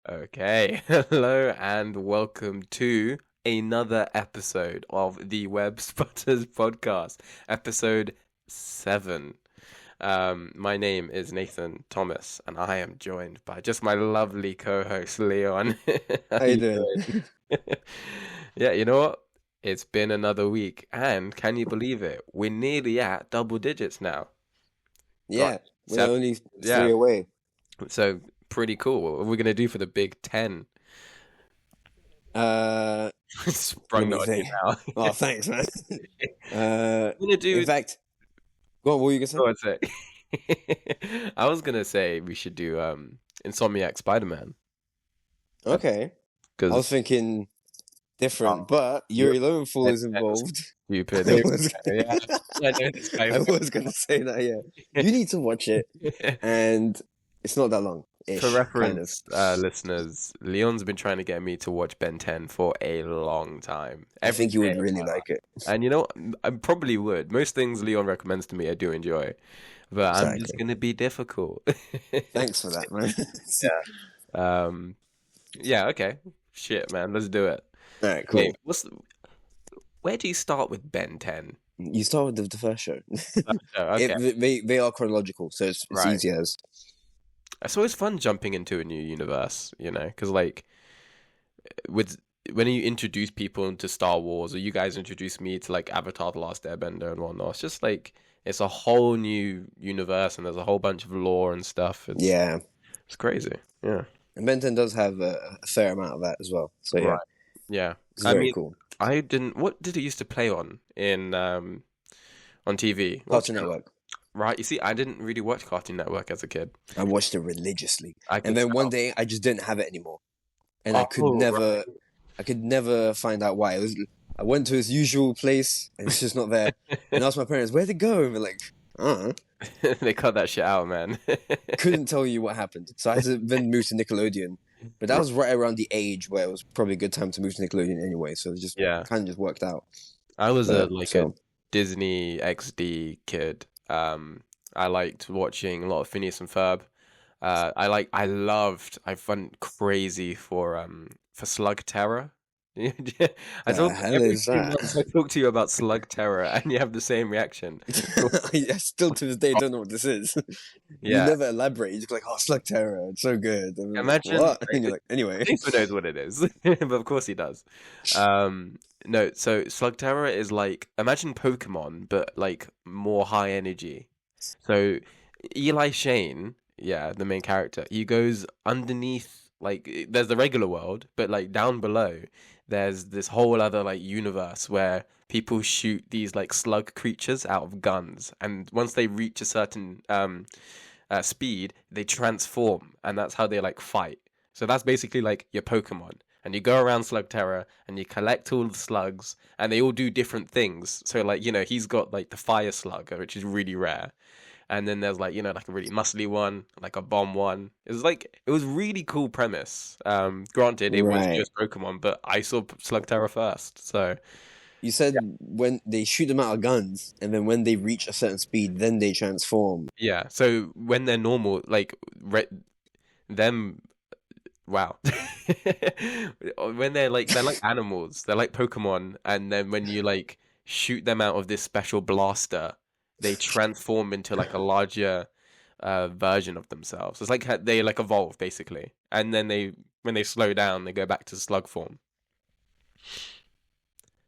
Okay, hello and welcome to another episode of the Web Spotters podcast, episode 7. My name is Nathan Thomas, and I am joined by just my lovely co-host Leon. How How you you doing? doing? Yeah, you know what? It's been another week, and can you believe it? We're nearly at double digits now. Got Yeah, we're seven. only Yeah, three away. so pretty cool. What are we gonna do for the Big Ten? Uh, let Sprung that me on you think. now. Oh, thanks, man. I'm gonna In do. fact, go on. What were you gonna say? Go on, say. I was gonna say we should do Insomniac Spider-Man. Okay, I Because was thinking oh, different, but you're Yuri Lowenthal is involved. stupid. I was, Yeah, I know this guy. I was gonna say that. Yeah, you need to watch it, and it's not that long, For ish, kind of. reference, listeners, Leon's been trying to get me to watch Ben 10 for a long time. I Every think you day would of really my life. like it. And you know, I probably would. Most things Leon recommends to me, I do enjoy. But I'm just Exactly. gonna be difficult. Thanks for that, man. Yeah. Yeah, okay. Shit, man, let's do it. All right, Okay, cool. where do you start with Ben 10? You start with the first show. Oh, okay, They are chronological, so it's right. easy as. It's always fun jumping into a new universe, because like with when you introduce people into Star Wars, or you guys introduce me to like Avatar: The Last Airbender and whatnot, it's just like it's a whole new universe, and there's a whole bunch of lore and stuff. Yeah. It's crazy. Yeah. And Ben 10 does have a fair amount of that as well. So yeah, Right. Yeah. it's I very mean, cool. I didn't. What did it used to play on on TV? What Cartoon channel? Network. Right. You see, I didn't really watch Cartoon Network as a kid. I watched it religiously. I And could then one tell. day I just didn't have it anymore. And Oh, right. I could never find out why. I went to its usual place and it's just not there. And asked my parents, where'd it go? And they're like, I don't know. They cut that shit out, man. Couldn't tell you what happened. So I had to then move to Nickelodeon. But that was right around the age where it was probably a good time to move to Nickelodeon anyway. So it just Yeah. kind of just worked out. I was a But like a so Disney XD kid. I liked watching a lot of Phineas and Ferb. I went crazy for Slug Terror. I the talk hell every is few that? months I talk to you about Slug Terror and you have the same reaction. I still to this day don't know what this is. You Yeah, never elaborate. You're just like, oh, Slug Terror, it's so good. And I'm like, imagine what? And you're like, anyway. Nathan knows what it is, but of course he does. No, so Slug Terror is like imagine Pokemon, but like more high energy. So Eli Shane, yeah, the main character, he goes underneath there's the regular world, but like down below, there's this whole other like universe where people shoot these like slug creatures out of guns, and once they reach a certain speed, they transform, and that's how they like fight. So that's basically like your Pokemon. And you go around Slug Terror and you collect all the slugs, and they all do different things. So, like, he's got like the fire slug, which is really rare. And then there's like, like a really muscly one, like a bomb one. It was really cool premise. Granted, it was Right. just Pokemon, but I saw Slug Terror first. So, You said when they shoot them out of guns, and then when they reach a certain speed, then they transform. yeah. So when they're normal, like, them wow. When they're like animals, they're like Pokemon, and then when you like shoot them out of this special blaster, they transform into like a larger version of themselves. It's like they like evolve basically, and then when they slow down, they go back to slug form.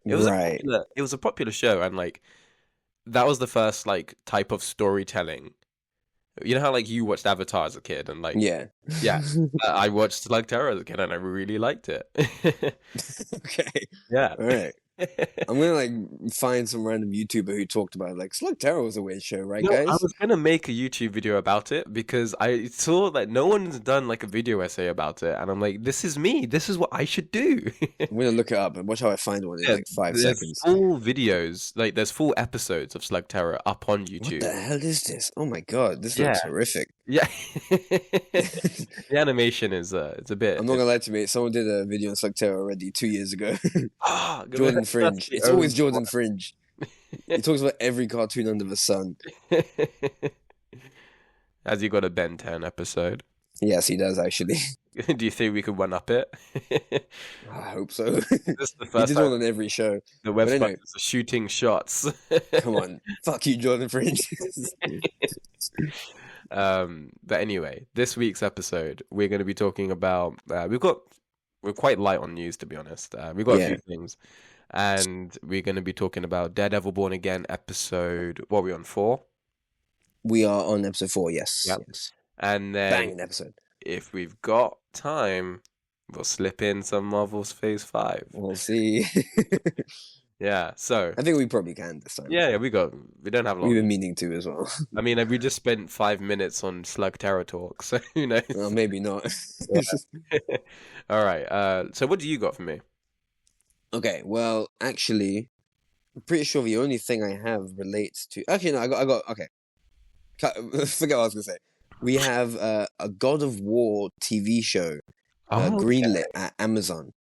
Right. It was a popular show, and like that was the first like type of storytelling. You know how like you watched Avatar as a kid, and like Yeah. yeah, I watched Slug Terror as a kid, and I really liked it. Okay. Yeah. All right. I'm gonna like find some random YouTuber who talked about it. Like Slug Terror was a weird show, right, No, I guys? was gonna make a YouTube video about it because I saw that no one's done like a video essay about it, and I'm like, this is me. This is what I should do. I'm gonna look it up and watch how I find one in Yeah, like 5 seconds. there's full videos, like there's full episodes of Slug Terror up on What YouTube. the hell is this? Oh my god, this Yeah, looks horrific. yeah. The animation is it's a bit. I'm not gonna lie to you, mate. Someone did a video on Slug Terror already 2 years ago. Jordan That's Fringe. the It's only always Jordan Fringe. He talks about every cartoon under the sun. one. Has he got a Ben 10 episode? Yes, he does actually. Do you think we could one up it? I hope so. This is the He first did time one on every show. the But web anyway, spiders are shooting shots. come on. Fuck you, Jordan Fringe. But anyway, this week's episode, we're going to be talking about. We're quite light on news, to be honest. We've got a Yeah, few things, and we're going to be talking about Daredevil Born Again episode. What are we on, 4? we are on episode 4. Yes, Yep. yes. And then, Banging episode. if we've got time, we'll slip in some Marvel's Phase 5. We'll see. Yeah, so. I think we probably can this time. Yeah, we don't have We've long. been meaning to as well. I mean, we just spent 5 minutes on Slug Terror Talk, so who knows? Well, maybe not. All right. So what do you got for me? Okay, well, actually, I'm pretty sure the only thing I have relates to. Actually, no, I got. Okay, forget what I was gonna say. We have a God of War TV show Oh, greenlit at Amazon.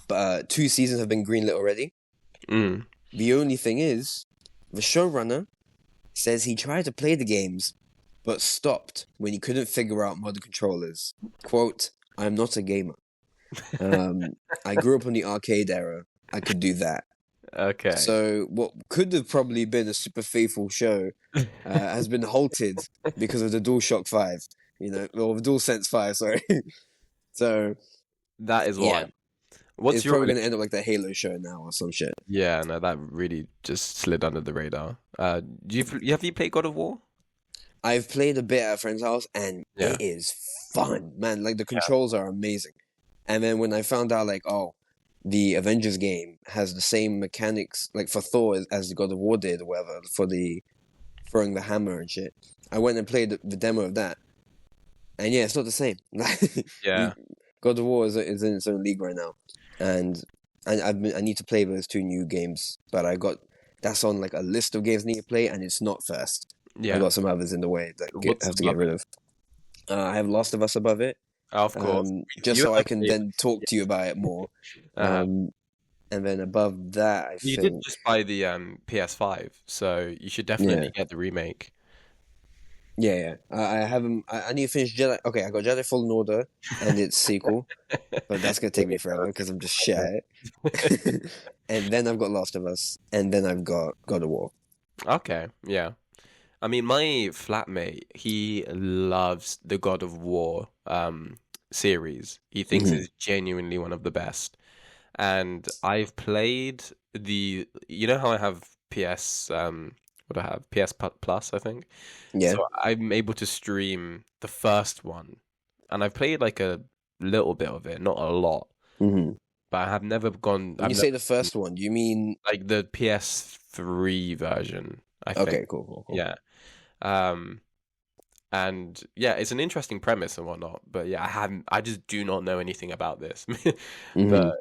But 2 seasons have been greenlit already. mm. The only thing is, the showrunner says he tried to play the games, but stopped when he couldn't figure out modern controllers. Quote, "I'm not a gamer. I grew up in the arcade era. I could do that." Okay. So what could have probably been a super faithful show has been halted because of the DualShock 5. Or the DualSense 5, sorry. So That is yeah, why. What's it's your probably going to end up like the Halo show now or some shit. Yeah, no, that really just slid under the radar. Have you played God of War? I've played a bit at a friend's house and Yeah. it is fun, man. Like the controls are amazing. And then when I found out like, oh, the Avengers game has the same mechanics like for Thor as the God of War did or whatever, for the throwing the hammer and shit. I went and played the demo of that. And yeah, it's not the same. Yeah. God of War is in its own league right now. And I need to play those 2 new games, but that's on like a list of games I need to play, and it's not first. I Yeah. got some others in the way that What's have to get above rid of. I have Last of Us above it, Of course. just You so I have can played- then talk to you about it more. Uh, And then above that, I you think did just buy the PS5, so you should definitely get the remake. yeah. I haven't. I need to finish Jedi. Okay, I got Jedi Fallen Order and its sequel, but that's gonna take me forever because I'm just shit at it. And then I've got Last of Us, and then I've got God of War. Okay, yeah. I mean, my flatmate, he loves the God of War series. He thinks Mhm. it's genuinely one of the best. And I've played you know how I have what do I have? PS Plus, I think. Yeah. So I'm able to stream the first one, and I've played like a little bit of it, not a lot, Mm-hmm. but I have never gone. When you say the first one, do you mean like the PS3 version, I think. okay? Cool. Yeah. And yeah, it's an interesting premise and whatnot, but yeah, I just do not know anything about this. Mhm. But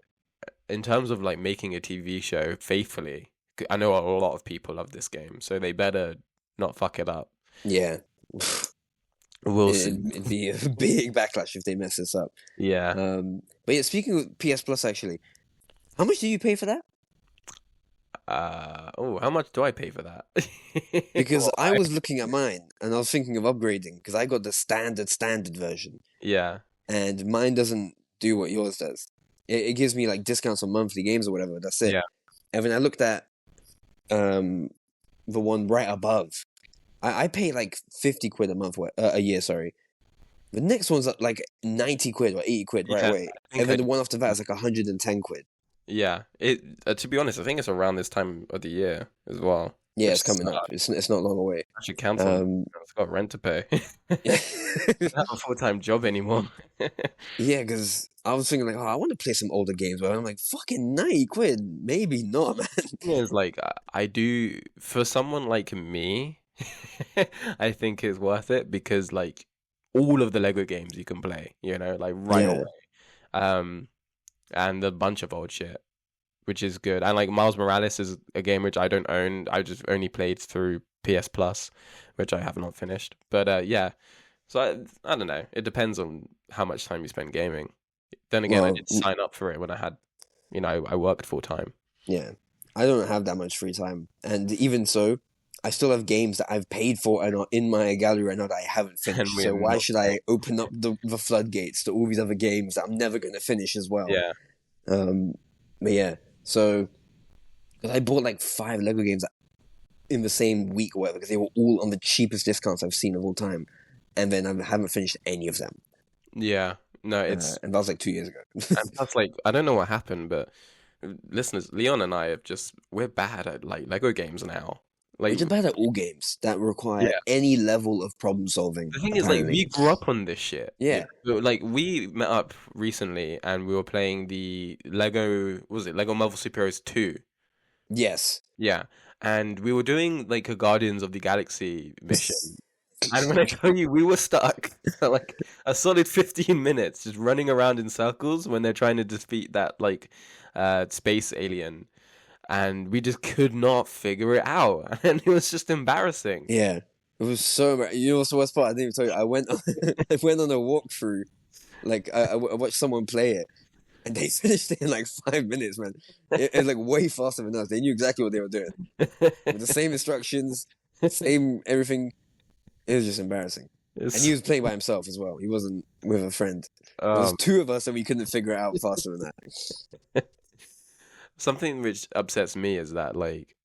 in terms of like making a TV show faithfully, I know a lot of people love this game, so they better not fuck it up. Yeah. We'll see. It'd be a big backlash if they mess this up. Yeah. But yeah, speaking of PS Plus, actually, how much do you pay for that? How much do I pay for that? Because Well, I was looking at mine and I was thinking of upgrading because I got the standard version, yeah. and mine doesn't do what yours does. It gives me like discounts on monthly games or whatever. That's it. Yeah. And then I looked at the one right above. I pay like 50 quid a year. Sorry. The next one's like 90 quid or 80 quid right Yeah, away, think and then I- the one after that is like 110 quid. Yeah. To be honest, I think it's around this time of the year as well. Yeah, Which it's coming up. It's not long away. I should cancel. I've got rent to pay. I don't have a full-time job anymore. Yeah, because I was thinking like, oh, I want to play some older games, but I'm like, fucking 90 quid, maybe not, man. It's like I do for someone like me. I think it's worth it because like all of the Lego games you can play, like right Yeah. away. And a bunch of old shit, which is good. And like Miles Morales is a game which I don't own. I just only played through PS Plus, which I have not finished. But yeah, so I don't know. It depends on how much time you spend gaming. Then again, I Well, did sign up for it when I had, I worked full time. Yeah, I don't have that much free time, and even so, I still have games that I've paid for and are in my gallery right now that I haven't And finished. we have So why not. should I open up the floodgates to all these other games that I'm never going to finish as well? Yeah. Um, but yeah, so 'cause I bought like 5 Lego games in the same week or whatever because they were all on the cheapest discounts I've seen of all time, and then I haven't finished any of them. Yeah. No, it's And that was like 2 years ago. and plus like I don't know what happened, but listeners, Leon and I have just we're bad at like Lego games now. We're Like just bad at all games that require yeah. any level of problem solving. The thing is like Apparently, we grew up on this shit. yeah, Like we met up recently and we were playing the Lego what was it Lego Marvel Superheroes 2. yes. Yeah. And we were doing like a Guardians of the Galaxy mission. And when I tell you we were stuck for like a solid 15 minutes just running around in circles when they're trying to defeat that like space alien and we just could not figure it out and it was just embarrassing. Yeah, it was so. You know what's the worst part? I didn't even tell you. I went on, I went on a walkthrough. Like I watched someone play it, and they finished it in like 5 minutes. Man, it's like way faster than us. They knew exactly what they were doing with the same instructions, same everything. It was just embarrassing. And he It's, was playing by himself as well. He wasn't with a friend. There was um, 2 of us, and we couldn't figure it out faster than that. something which upsets me is that like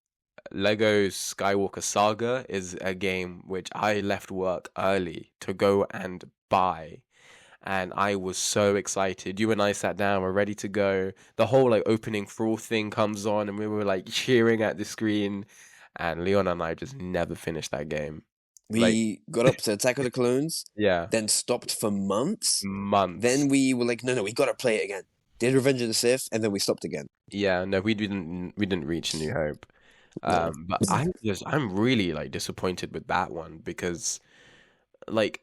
Lego Skywalker Saga is a game which I left work early to go and buy. And I was so excited. You and I sat down, we're ready to go. The whole like opening thrall thing comes on, and we were like cheering at the screen. And Leon and I just never finished that game. Like, We got up to Attack of the Clones, yeah, then stopped for months. months. Then we were like, no, we gotta play it again. Did Revenge of the Sith, and then we stopped again. Yeah, no, we didn't reach New Hope. No. But I'm really like disappointed with that one because like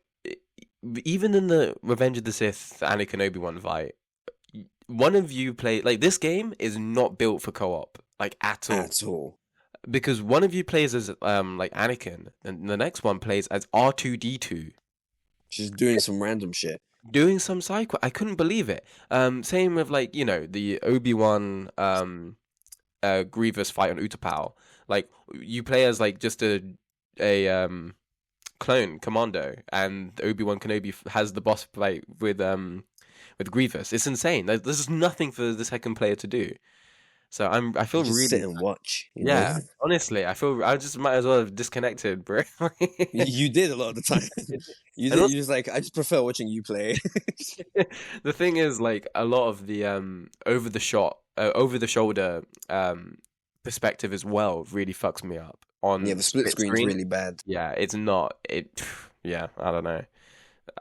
even in the Revenge of the Sith Anakin Obi-Wan fight, one of you play like this game is not built for co-op like at all At all. because one of you plays as like Anakin and the next one plays as R2D2 Just doing some random shit. doing some side quest. I couldn't believe it. Same with like the Obi-Wan Grievous fight on Utapau. Like you play as like just a clone commando, and Obi-Wan Kenobi has the boss fight with Grievous. It's insane. There's nothing for the second player to do. So I You feel just sit really and watch, you know? yeah. Honestly, I just might as well have disconnected, bro. You did a lot of the time. You And did. also, You just like, I just prefer watching you play. the thing is, like a lot of the over the shoulder perspective as well really fucks me up Yeah, on the split split screen's screen. really bad. Yeah, it's not it. Yeah, I don't know.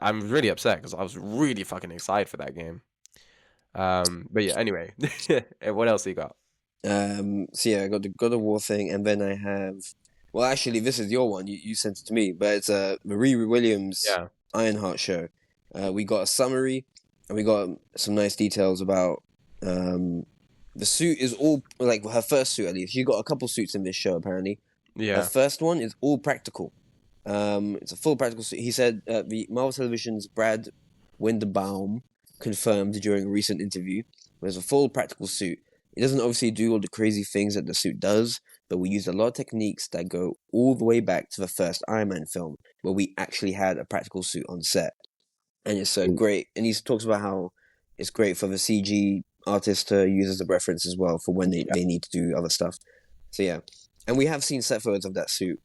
I'm really upset because I was really fucking excited for that game. But yeah, anyway, what else you got? So yeah, I got the God of War thing, and then I have. Well, actually, this is your one. You sent it to me, but it's Marie Williams Yeah, Ironheart show. We got a summary, and we got some nice details about the suit is all like her first suit at least. She got a couple suits in this show apparently. Her yeah, first one is all practical. It's a full practical suit. He said the Marvel Television's Brad Winderbaum confirmed during a recent interview there's a full practical suit. It doesn't obviously do all the crazy things that the suit does, but we used a lot of techniques that go all the way back to the first Iron Man film, where we actually had a practical suit on set. And it's great. And he talks about how it's great for the CG artists to use as a reference as well for when yeah, they need to do other stuff. So yeah. And we have seen set photos of that suit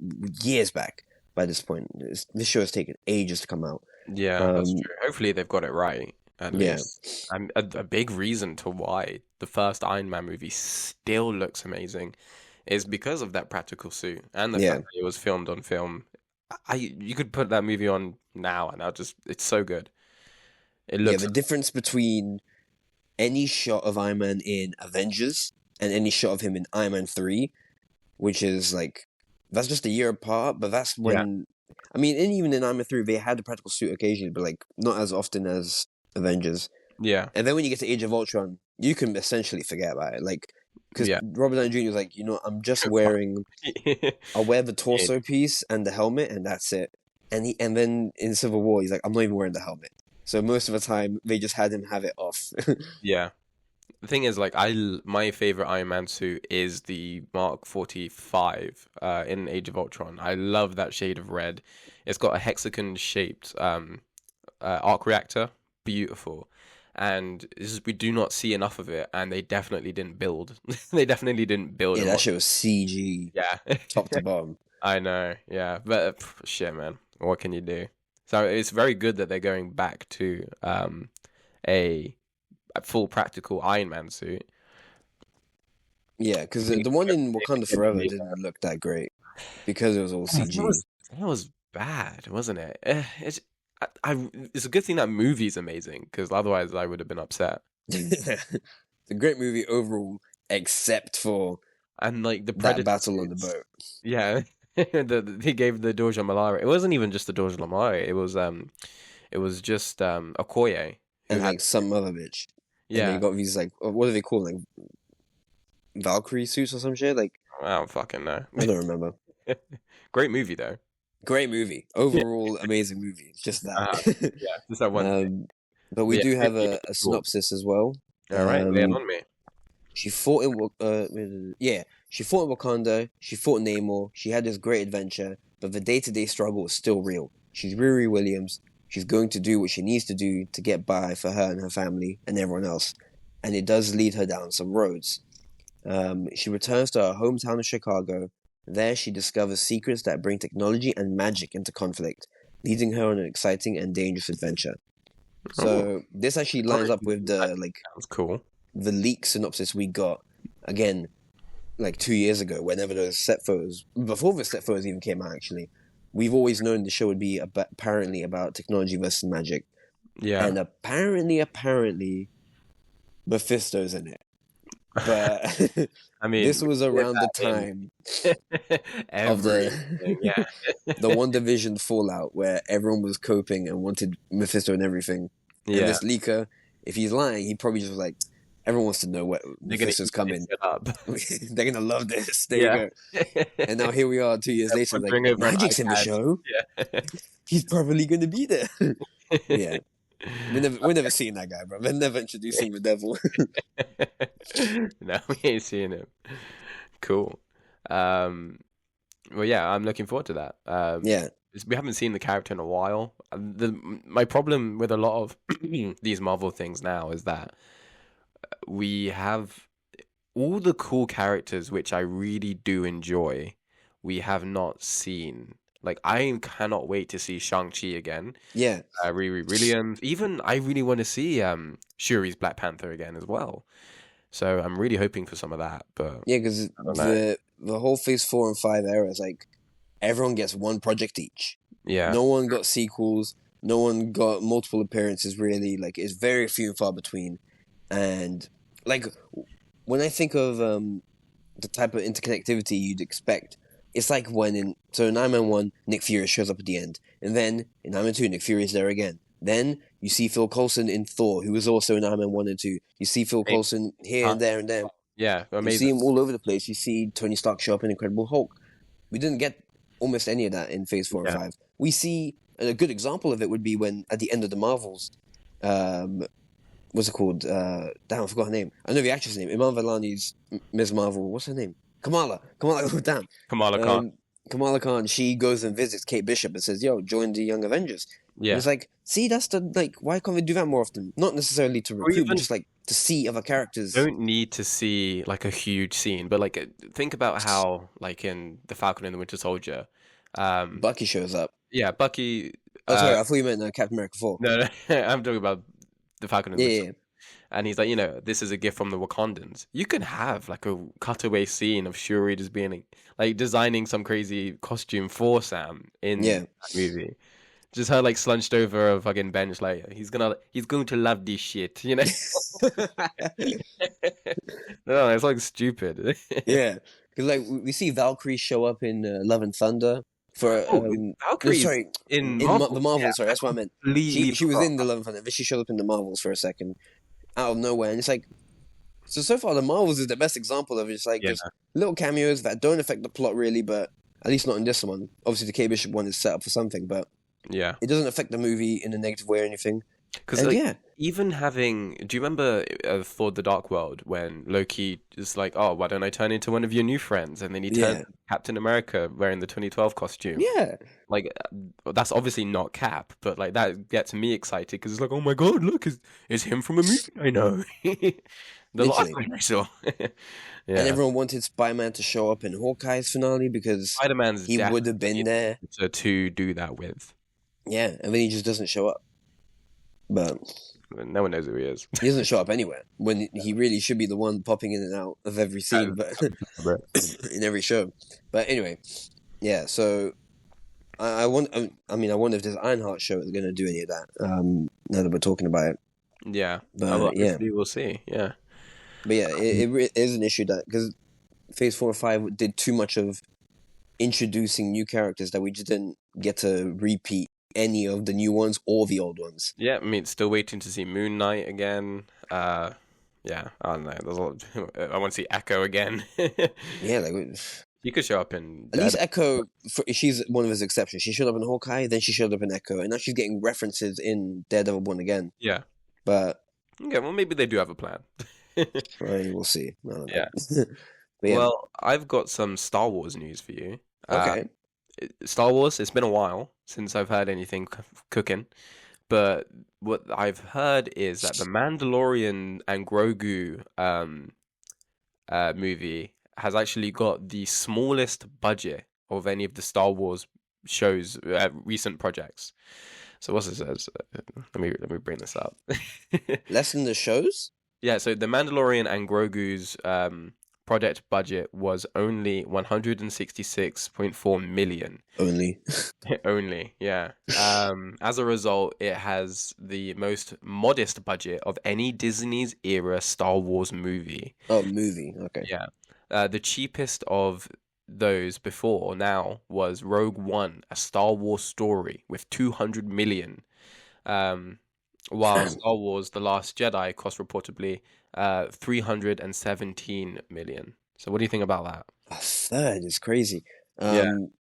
years back by this point. This show has taken ages to come out. yeah. That's Um, true. Hopefully they've got it right at yeah. least. And a big reason to why the first Iron Man movie still looks amazing is because of that practical suit and the Yeah. fact that it was filmed on film. You could put that movie on now and it's so good. It Yeah, looks the difference between any shot of Iron Man in Avengers and any shot of him in Iron Man 3, which is like, that's just a year apart, but that's yeah, when, I mean, and even in Iron Man 3, they had the practical suit occasionally, but like, not as often as Avengers. yeah, And then when you get to Age of Ultron, you can essentially forget about it. Like, because yeah. Robert Downey Jr. was like, I'm just wearing, I'll wear the torso piece and the helmet, and that's it. And then in Civil War, he's like, I'm not even wearing the helmet. So most of the time, they just had him have it off. Yeah. The thing is, like, my favorite Iron Man suit is the Mark 45 in Age of Ultron. I love that shade of red. It's got a hexagon shaped arc reactor, beautiful. And we do not see enough of it, and they definitely didn't build. They definitely didn't build Yeah, a that lot. shit was CG, Yeah, top to bottom. I know. Yeah, but shit, man. What can you do? So it's very good that they're going back to a, a full practical Iron Man suit. Yeah, because We need the one in to Wakanda Forever didn't look that great because it was all That CG. was bad, wasn't it? It's a good thing that movie's amazing because otherwise I would have been upset. It's a great movie overall, except for And like the that Predator battle on the suits, boat. yeah, he gave the Doja Malari. It wasn't even just the Doja Malari. It was just Okoye who And had like some other bitch. And they yeah. got these like what are they called? Like Valkyrie suits or some shit? Like I don't fucking know. I don't remember. Great movie though. Great movie. Overall amazing movie. It's just Uh, that. yeah, just that one thing. But we But yeah, do great have movie. a Cool. synopsis as well. All right, lay it Um on me. she fought in yeah, she fought in Wakanda, she fought in Namor, she had this great adventure, but the day-to-day struggle is still real. She's Riri Williams. She's going to do what she needs to do to get by for her and her family and everyone else. And it does lead her down some roads. She returns to her hometown of Chicago. There, she discovers secrets that bring technology and magic into conflict, leading her on an exciting and dangerous adventure. Oh, So this actually lines up with that the like sounds cool. the leak synopsis we got again like 2 years ago. Whenever those set photos, before the set photos even came out, actually, we've always known the show would be apparently about technology versus magic, Yeah. and apparently, Mephisto's in it. But I mean, this was we get around the that in time of everything. the Yeah. the WandaVision fallout where everyone was coping and wanted Mephisto and everything. And Yeah. this leaker, if he's lying, he probably just was like, everyone wants to know what They're gonna Mephisto's eat coming. this shit up. They're gonna love this. There you Yeah. go. And now here we are 2 years later, like Bring over an Magic's in the iPad. show. Yeah. He's probably gonna be there. Yeah. We're never seeing that guy, bro. We're never introducing the devil. No, we ain't seeing him. Cool. Um, well, yeah, I'm looking forward to that. Yeah. We haven't seen the character in a while. My problem with a lot of these Marvel things now is that we have all the cool characters, which I really do enjoy, we have not seen. Like, I cannot wait to see Shang-Chi again. Yeah. Riri Williams. Even I really want to see Shuri's Black Panther again as well. So I'm really hoping for some of that. But Yeah, because I don't know. the whole Phase 4 and 5 era is like everyone gets one project each. Yeah, No one got sequels. No one got multiple appearances. Really, like it's very few and far between. And like when I think of the type of interconnectivity you'd expect, it's like when in Iron Man 1, Nick Fury shows up at the end, and then in Iron Man 2, Nick Fury is there again. Then you see Phil Coulson in Thor, who was also in Iron Man 1 and 2. You see Phil Amazing. Coulson here and there and there. Yeah, You see amazing. him all over the place. You see Tony Stark show up in Incredible Hulk. We didn't get almost any of that in Phase 4 and Yeah, 5. We see a good example of it would be when at the end of the Marvels, um, what's it called? Damn, I forgot her name. I know the actress' name. Iman Vellani's Ms. Marvel. What's her name? Kamala. Kamala. Oh, damn. Kamala Khan. Kamala Khan. She goes and visits Kate Bishop and says, "Yo, join the Young Avengers." And Yeah, it's like, see, that's the like. Why can't we do that more often? Not necessarily to or recruit, but even just like to see other characters. don't need to see like a huge scene, but like think about how like in the Falcon and the Winter Soldier, um, Bucky shows up. yeah, Bucky. Oh, sorry, I thought you meant Captain America 4. No, no, I'm talking about the Falcon and the Yeah, Winter yeah, Soldier. yeah. And he's like, this is a gift from the Wakandans. You can have like a cutaway scene of Shuri just being like designing some crazy costume for Sam in Yeah. that movie. Just her like slunched over a fucking bench, like he's going to love this shit, No, it's like stupid. Yeah, because like we see Valkyrie show up in Love and Thunder for Oh, no, Valkyrie's sorry, in in Marvel. the Yeah, Marvels. Sorry, that's what I meant. completely She was forgot. in the Love and Thunder, but she showed up in the Marvels for a second out of nowhere, and it's like so far the Marvels is the best example of just like Yeah, just little cameos that don't affect the plot really, but at least not in this one. Obviously, the K Bishop one is set up for something, but yeah, it doesn't affect the movie in a negative way or anything. Because And like yeah, even having, do you remember Thor: The Dark World when Loki is like, "Oh, why don't I turn into one of your new friends?" And then he turns yeah, into Captain America wearing the 2012 costume. yeah, Like that's obviously not Cap, but like that gets me excited because it's like, "Oh my God, look, it's him from a movie I know." The last literally. one I saw. And Yeah, everyone wanted Spider-Man to show up in Hawkeye's finale because Spider-Man's he would have been definitely there. to do that with. Yeah, and then he just doesn't show up. But No one knows who he is. he doesn't show up anywhere when he really should be the one popping in and out of every scene, but in every show. But anyway, yeah. So I want. I mean, I wonder if this Ironheart show is going to do any of that. Now that we're talking about it, Yeah. Well, but yeah, hopefully we'll see. Yeah. but yeah, it is an issue that because Phase 4 and 5 did too much of introducing new characters that we just didn't get to repeat any of the new ones or the old ones. Yeah, I mean, still waiting to see Moon Knight again. Yeah, I don't know. There's a lot. I want to see Echo again. Yeah, like He could show up in at least Daredevil. Echo, she's one of his exceptions. She showed up in Hawkeye, then she showed up in Echo, and now she's getting references in Daredevil Born Again. Yeah. But Okay, well, maybe they do have a plan. we'll see. I don't Yeah. know. But yeah, Well, I've got some Star Wars news for you. Uh, okay. Star Wars, it's been a while since I've heard anything cooking, but what I've heard is that the Mandalorian and Grogu movie has actually got the smallest budget of any of the Star Wars shows recent projects. So what's it says? Let me bring this up. Less than the shows Yeah, so the Mandalorian and Grogu's project budget was only 166.4 million. only. Only, yeah. As a result, it has the most modest budget of any Disney's era Star Wars movie. Oh, movie. Okay. Yeah. The cheapest of those before now was Rogue One, a Star Wars story with 200 million. Um, while Damn, Star Wars: The Last Jedi cost reportedly 317 million. So what do you think about that? a third is crazy. Yeah. Um,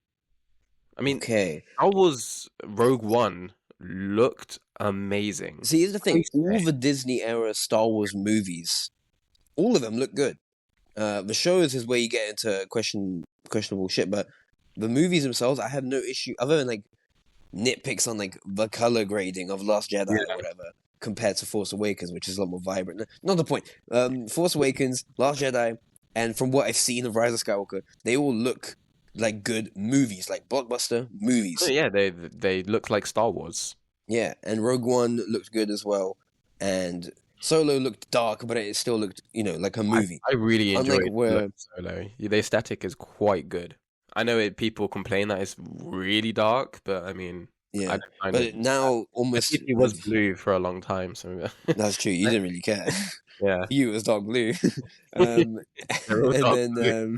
I mean, okay. Star Wars Rogue One looked amazing. See, here's the I thing: used to all say- the Disney era Star Wars movies, all of them look good. The shows is where you get into questionable shit, but the movies themselves, I have no issue other than like nitpicks on like the color grading of Last Jedi or Yeah. whatever compared to Force Awakens, which is a lot more vibrant. Not the point. Force Awakens, Last Jedi, and from what I've seen of Rise of Skywalker, they all look like good movies, like blockbuster Oh, movies. yeah, they look like Star Wars. Yeah, and Rogue One looked good as well, and Solo looked dark, but it still looked, like a I, movie. I really Unlike enjoyed where, Solo. The aesthetic is quite good. I know people complain that it's really dark, but I mean, I yeah, don't find it. but now The almost city was blue for a long time, so that's true. You didn't really care. yeah, You was dark blue, um, they're all and dark then blue.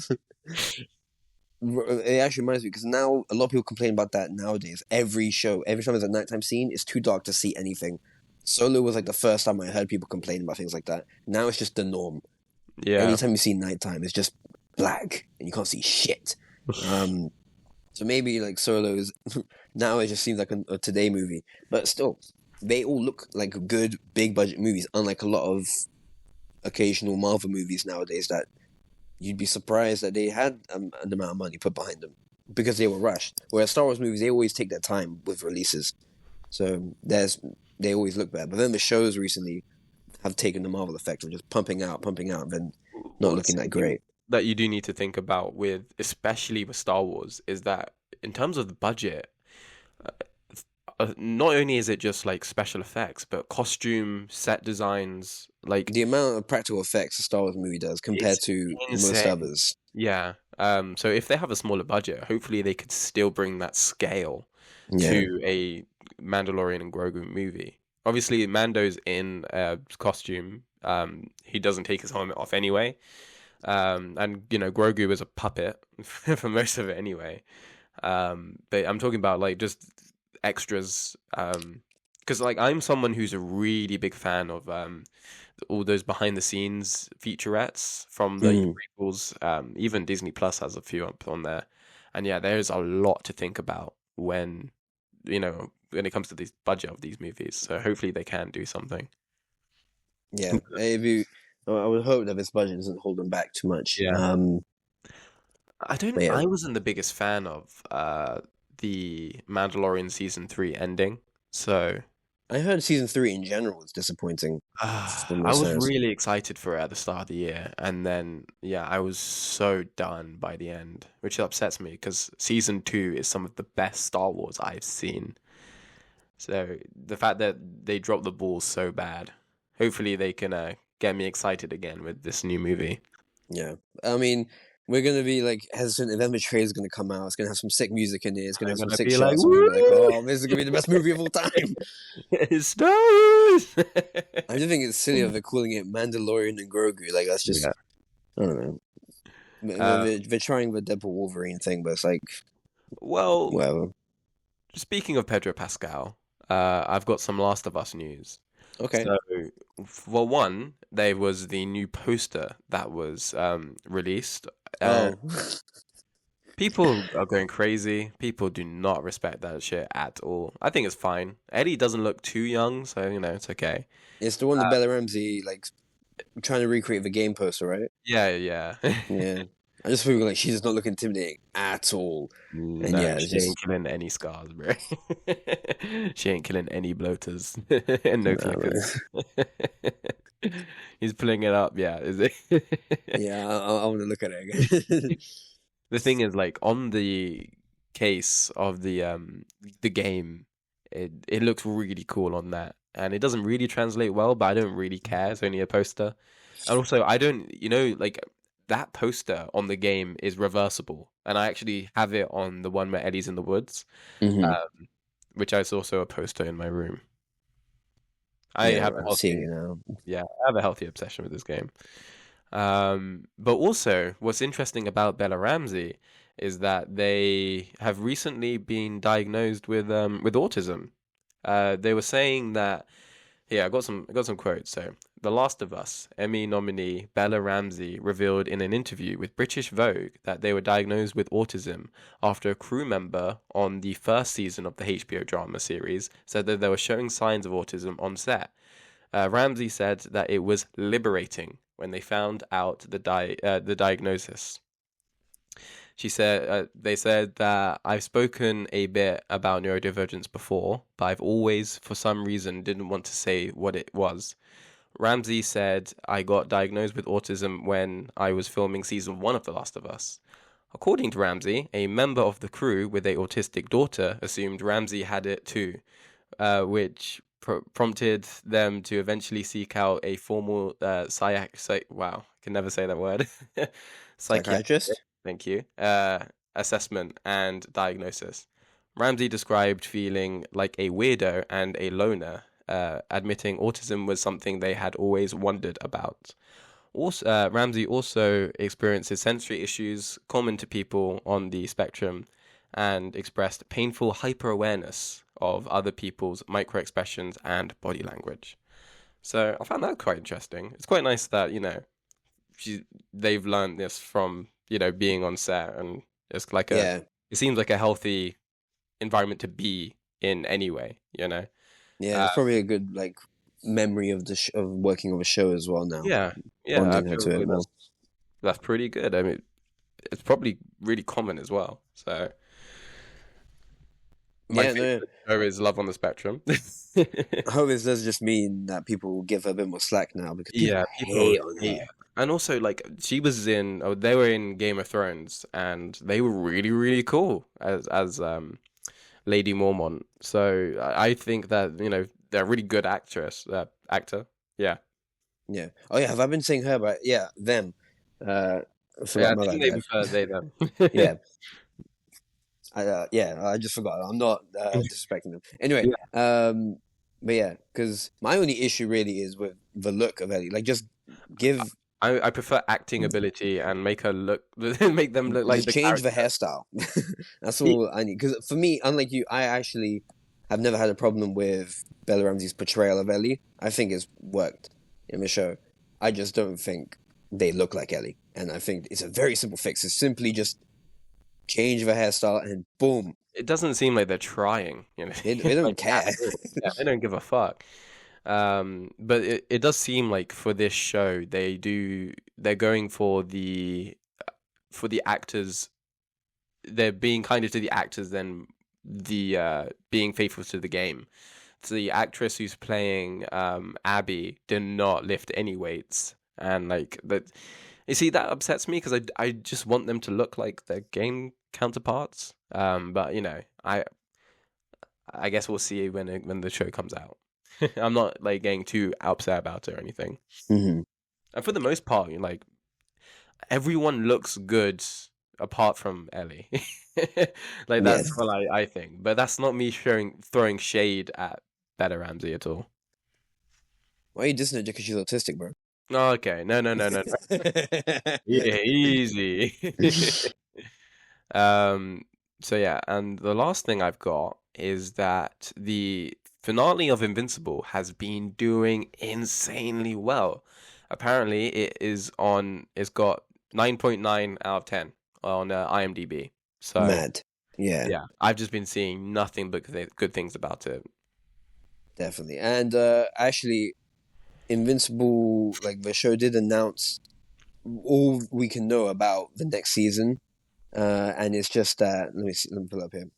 it actually reminds me because now a lot of people complain about that nowadays. Every show, every time there's a nighttime scene, it's too dark to see anything. Solo was like the first time I heard people complain about things like that. Now it's just the norm. Yeah, Anytime you see nighttime, it's just black and you can't see shit. Um, so maybe like Solo is now it just seems like a today movie, but still, they all look like good big budget movies. Unlike a lot of occasional Marvel movies nowadays that you'd be surprised that they had an amount of money put behind them because they were rushed. Whereas Star Wars movies, they always take their time with releases, so they always look better. But then the shows recently have taken the Marvel effect of just pumping out, then not well, looking that something great. that you do need to think about with, especially with Star Wars, is that in terms of the budget, uh, not only is it just like special effects, but costume, set designs, like The amount of practical effects a Star Wars movie does compared it's to most insane. others. Yeah. So if they have a smaller budget, hopefully they could still bring that scale Yeah, to a Mandalorian and Grogu movie. Obviously, Mando's in costume. He doesn't take his helmet off anyway. And Grogu is a puppet for most of it anyway. But I'm talking about like just extras. Because like I'm someone who's a really big fan of all those behind the scenes featurettes from the mm, prequels. Even Disney Plus has a few up on there, and yeah, there's a lot to think about when when it comes to the budget of these movies. So hopefully they can do something. Yeah, maybe I would hope that this budget doesn't hold them back too much. Yeah. But yeah, I wasn't the biggest fan of the Mandalorian season 3 ending. So I heard season 3 in general was disappointing from I was listeners. really excited for it at the start of the year, and then yeah, I was so done by the end, which upsets me because season 2 is some of the best Star Wars I've seen. So the fact that they dropped the ball so bad, hopefully they can get me excited again with this new movie. Yeah, I mean, we're gonna be like hesitant. If the trailer is gonna come out, it's gonna have some sick music in it. It's gonna I'm have some gonna sick be like, shots, and we're gonna be like, woo! "Oh, this is gonna be the best movie of all time." It's Star Wars. I just think it's silly that they're calling it Mandalorian and Grogu. Like that's just Yeah. I don't know. They're trying the Deadpool Wolverine thing, but it's like Well, whatever. speaking of Pedro Pascal, I've got some Last of Us news. Okay. So, for one, there was the new poster that was released. Oh, People are going crazy. People do not respect that shit at all. I think it's fine. Eddie doesn't look too young, so it's okay. it's the one that Bella Ramsey like trying to recreate the game poster, right? Yeah. Yeah. I just feel like she does not look intimidating at all. And No, yeah, it's she ain't just killing any scars, bro. She ain't killing any bloaters and no nah, clickers. He's pulling it up, yeah. Is it? yeah, I want to look at it again. The thing is, like, on the case of the game, it looks really cool on that, and it doesn't really translate well, but I don't really care. It's only a poster, and also I don't, like that poster on the game is reversible, and I actually have it on the one where Eddie's in the woods, Mhm. which is also a poster in my room. I Yeah, have a I'm seeing healthy, it now. yeah, I have a healthy obsession with this game. But also, what's interesting about Bella Ramsey is that they have recently been diagnosed with autism. They were saying that, yeah, I got some quotes. So, The Last of Us Emmy nominee Bella Ramsey revealed in an interview with British Vogue that they were diagnosed with autism after a crew member on the first season of the HBO drama series said that they were showing signs of autism on set. Ramsey said that it was liberating when they found out the diagnosis. She said they said that I've spoken a bit about neurodivergence before, but I've always, for some reason, didn't want to say what it was. Ramsey said I got diagnosed with autism when I was filming season 1 of The Last of Us. According to Ramsey, a member of the crew with a autistic daughter assumed Ramsey had it too, which prompted them to eventually seek out a formal wow, I can never say that word. Psychiatric, Psychiatrist? thank you. Assessment and diagnosis. Ramsey described feeling like a weirdo and a loner, admitting autism was something they had always wondered about. Also, Ramsey also experiences sensory issues common to people on the spectrum and expressed painful hyper-awareness of other people's micro-expressions and body language. So I found that quite interesting. It's quite nice that, they've learned this from, being on set, and it's like Yeah. it seems like a healthy environment to be in anyway, Yeah, Uh, it's probably a good like memory of of working on a show as well now. yeah, I Bonding her feel to like it more. that's pretty good. I mean, it's probably really common as well. So my Yeah, no, favorite show is Love on the Spectrum. I hope this does just mean that people will give her a bit more slack now because people Yeah, people hate on hate her. her. And also, like, they were in Game of Thrones, and they were really, really cool as Lady Mormont. So I think that they're a really good actor. Yeah, Yeah. Oh yeah, have I been saying her? But yeah, them. I yeah. forgot I my think bad, they guys. prefer they them. Yeah, I just forgot. I'm not disrespecting them. Anyway, Yeah, but yeah, because my only issue really is with the look of Ellie. Like, just give, I prefer acting ability and make her look make them look like just the change the character. hairstyle. That's all I need. Because for me, unlike you, I actually have never had a problem with Bella Ramsey's portrayal of Ellie. I think it's worked in the show. I just don't think they look like Ellie, and I think it's a very simple fix. It's simply just change the hairstyle and boom, it doesn't seem like they're trying, you know. They don't Like care. yeah, they don't give a fuck. But it does seem like for this show they're going for the actors. They're being kinder to the actors than the being faithful to the game. So the actress who's playing Abby did not lift any weights, and like that. You see, that upsets me because I just want them to look like their game counterparts. But you know, I guess we'll see when the show comes out. I'm not like getting too upset about it or anything. Hmm. And for the most part, you know, like everyone looks good apart from Ellie. Like Yeah. that's what I think. But that's not me throwing shade at Bella Ramsey at all. Why are you dissing her just because she's autistic, bro? Oh, okay, no. Yeah, easy. Um, so yeah, and the last thing I've got is that the finale of Invincible has been doing insanely well. Apparently, it's got 9.9 out of 10 on IMDb. So Mad. Yeah, yeah, I've just been seeing nothing but good things about it. definitely. And actually, Invincible, like the show did announce all we can know about the next season. And it's just that, let me see, let me pull up here.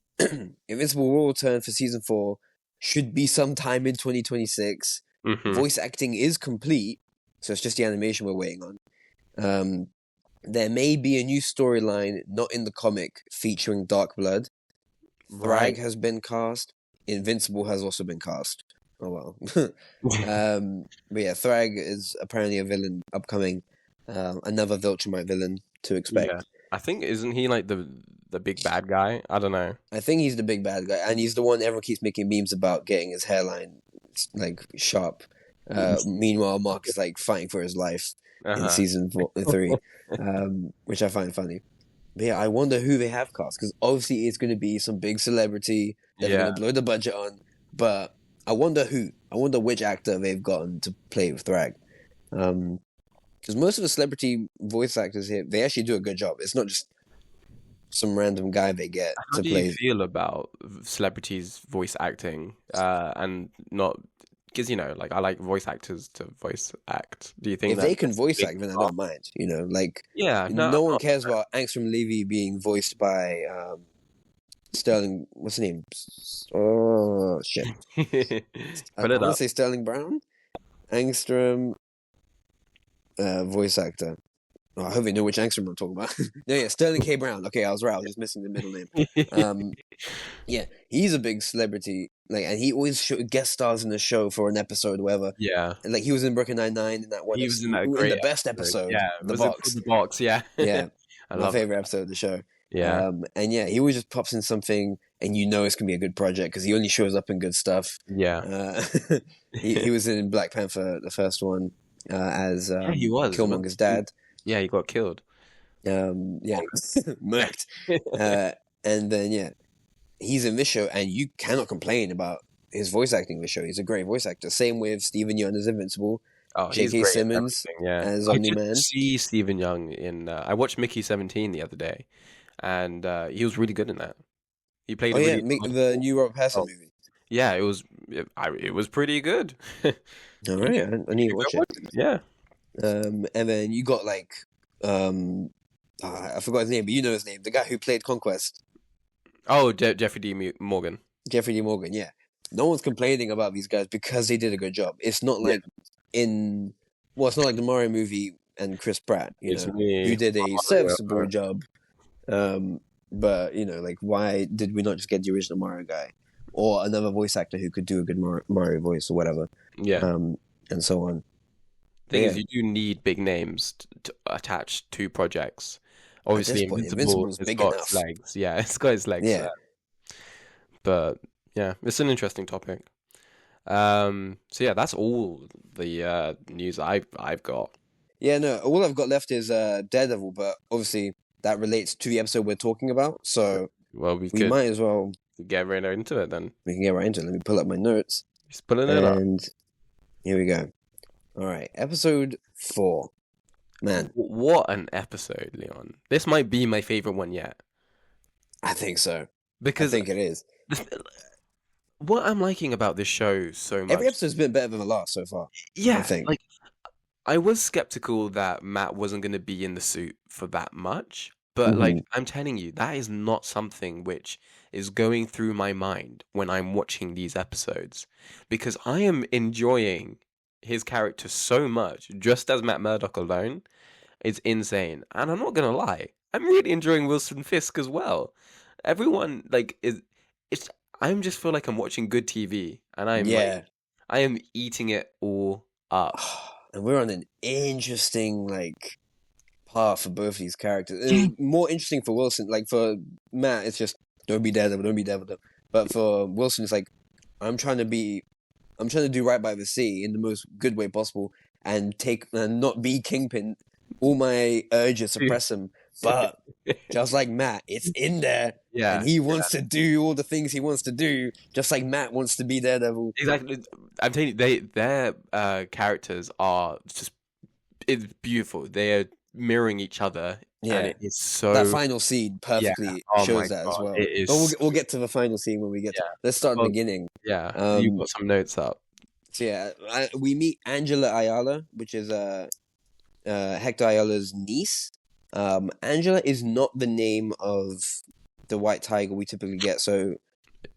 Invincible will return for season 4, should be sometime in 2026. Hmm. Voice acting is complete, so it's just the animation we're waiting on. There may be a new storyline not in the comic featuring Dark Blood. Thrag Right. has been cast. Invincible has also been cast. Oh well. But yeah, Thrag is apparently a villain upcoming. Another Viltrumite villain to Yeah. expect. I think isn't he like the big bad guy? I don't know. I think he's the big bad guy, and he's the one everyone keeps making memes about getting his hairline like sharp. Meanwhile, Mark is like fighting for his life in Uh-huh. season 3, which I find funny. But yeah, I wonder who they have cast because obviously it's going to be some big celebrity that they're going Yeah. to blow the budget on. But I wonder who. I wonder which actor they've gotten to play with Thrag. Because most of the celebrity voice actors here, they actually do a good job. It's not just some random guy they get How to do you play. feel about celebrities voice acting and not because you know like I like voice actors to voice act. Do you think If they that can that's a voice big act, then I part? don't mind. Like Yeah, no, no one cares about Angstrom Levy being voiced by Sterling. What's his name? Oh shit! I'm I Put it want to up. say Sterling Brown. Angstrom, voice actor. Oh, I hope you know which Angstrom I'm talking about. No, yeah, Sterling K. Brown. Okay, I was right. I was just missing the middle name. Um, yeah, he's a big celebrity. Like, and he always guest stars in the show for an episode, or whatever. Yeah, And, like, he was in Brooklyn Nine-Nine in that one he was in that in great the best episode. episode, Yeah, The was it called Box. the box? Yeah, Yeah, I my love it. favorite episode of the show. Yeah, And yeah, he always just pops in something, and you know it's gonna be a good project because he only shows up in good stuff. yeah, Uh, he was in Black Panther, the first one, as yeah. He was. Killmonger's dad. Yeah, he got killed. Yeah, he was murked. Uh, and then yeah, he's in this show, and you cannot complain about his voice acting in this show. He's a great voice actor. Same with Stephen Yeun as Invincible, Oh, he's J.K. great in Simmons everything. Yeah, as I did Omni-Man. see Stephen Young in. I watched Mickey 17 the other day, and he was really good in that. He played Oh a yeah, really the new Robert Pattinson oh, movie. yeah. It was pretty good. All right, I need to Go watch it. watch it. Yeah. And then you got like, I forgot his name, but you know his name. The guy who played Conquest, Oh, Jeffrey D. Morgan. Jeffrey D. Morgan. Yeah, no one's complaining about these guys because they did a good job. It's not Yeah, like it's not like the Mario movie and Chris Pratt, it's who me. did a serviceable job. But like, why did we not just get the original Mario guy or another voice actor who could do a good Mario voice or whatever, Yeah. and so on. Thing Yeah, is, you do need big names to attach to projects. at this Obviously, point, Invincible Invincible's has big got its enough. legs. Yeah, it's got its legs. Yeah, But yeah, it's an interesting topic. So yeah, that's all the news I've got. yeah. No, all I've got left is Daredevil, but obviously that relates to the episode we're talking about, so Well, we we could might as well. get right into it then. We can get right into it. Let me pull up my notes, Just pulling it up. and here we go. All right, episode 4. Man, What an episode, Leon. This might be my favorite one yet. I think so. I because think it is. what I'm liking about this show so Every much, episode's been better than the last so far. I yeah, think. like I was skeptical that Matt wasn't going to be in the suit for that much, but like Hmm. I'm telling you, that is not something which is going through my mind when I'm watching these episodes because I am enjoying his character so much, just as Matt Murdock alone. It's insane. And I'm not gonna lie, I'm really enjoying Wilson Fisk as well. Everyone like is it's I'm just feel like I'm watching good TV and Yeah. I am eating it all up. And we're on an interesting like path for both these characters. More interesting for Wilson. Like for Matt, it's just don't be Daredevil, don't be Daredevil. But for Wilson, it's like I'm trying to be, I'm trying to do right by the sea in the most good way possible, and take and not be Kingpin. All my urges suppress him, but just like Matt, it's in there, and Yeah, he wants to do all the things he wants to do, just like Matt wants to be Daredevil. exactly. I'm telling you, their characters are just it's beautiful. They are mirroring each other, and Yeah, it is that so final scene yeah. perfectly Oh my shows that as god, well. it But is we'll get to the final scene when we get to. yeah. Let's start at the Well, beginning. yeah, you've got some notes up. So yeah, we meet Angela Ayala, which is Hector Ayala's niece. Angela is not the name of the white tiger we typically get, so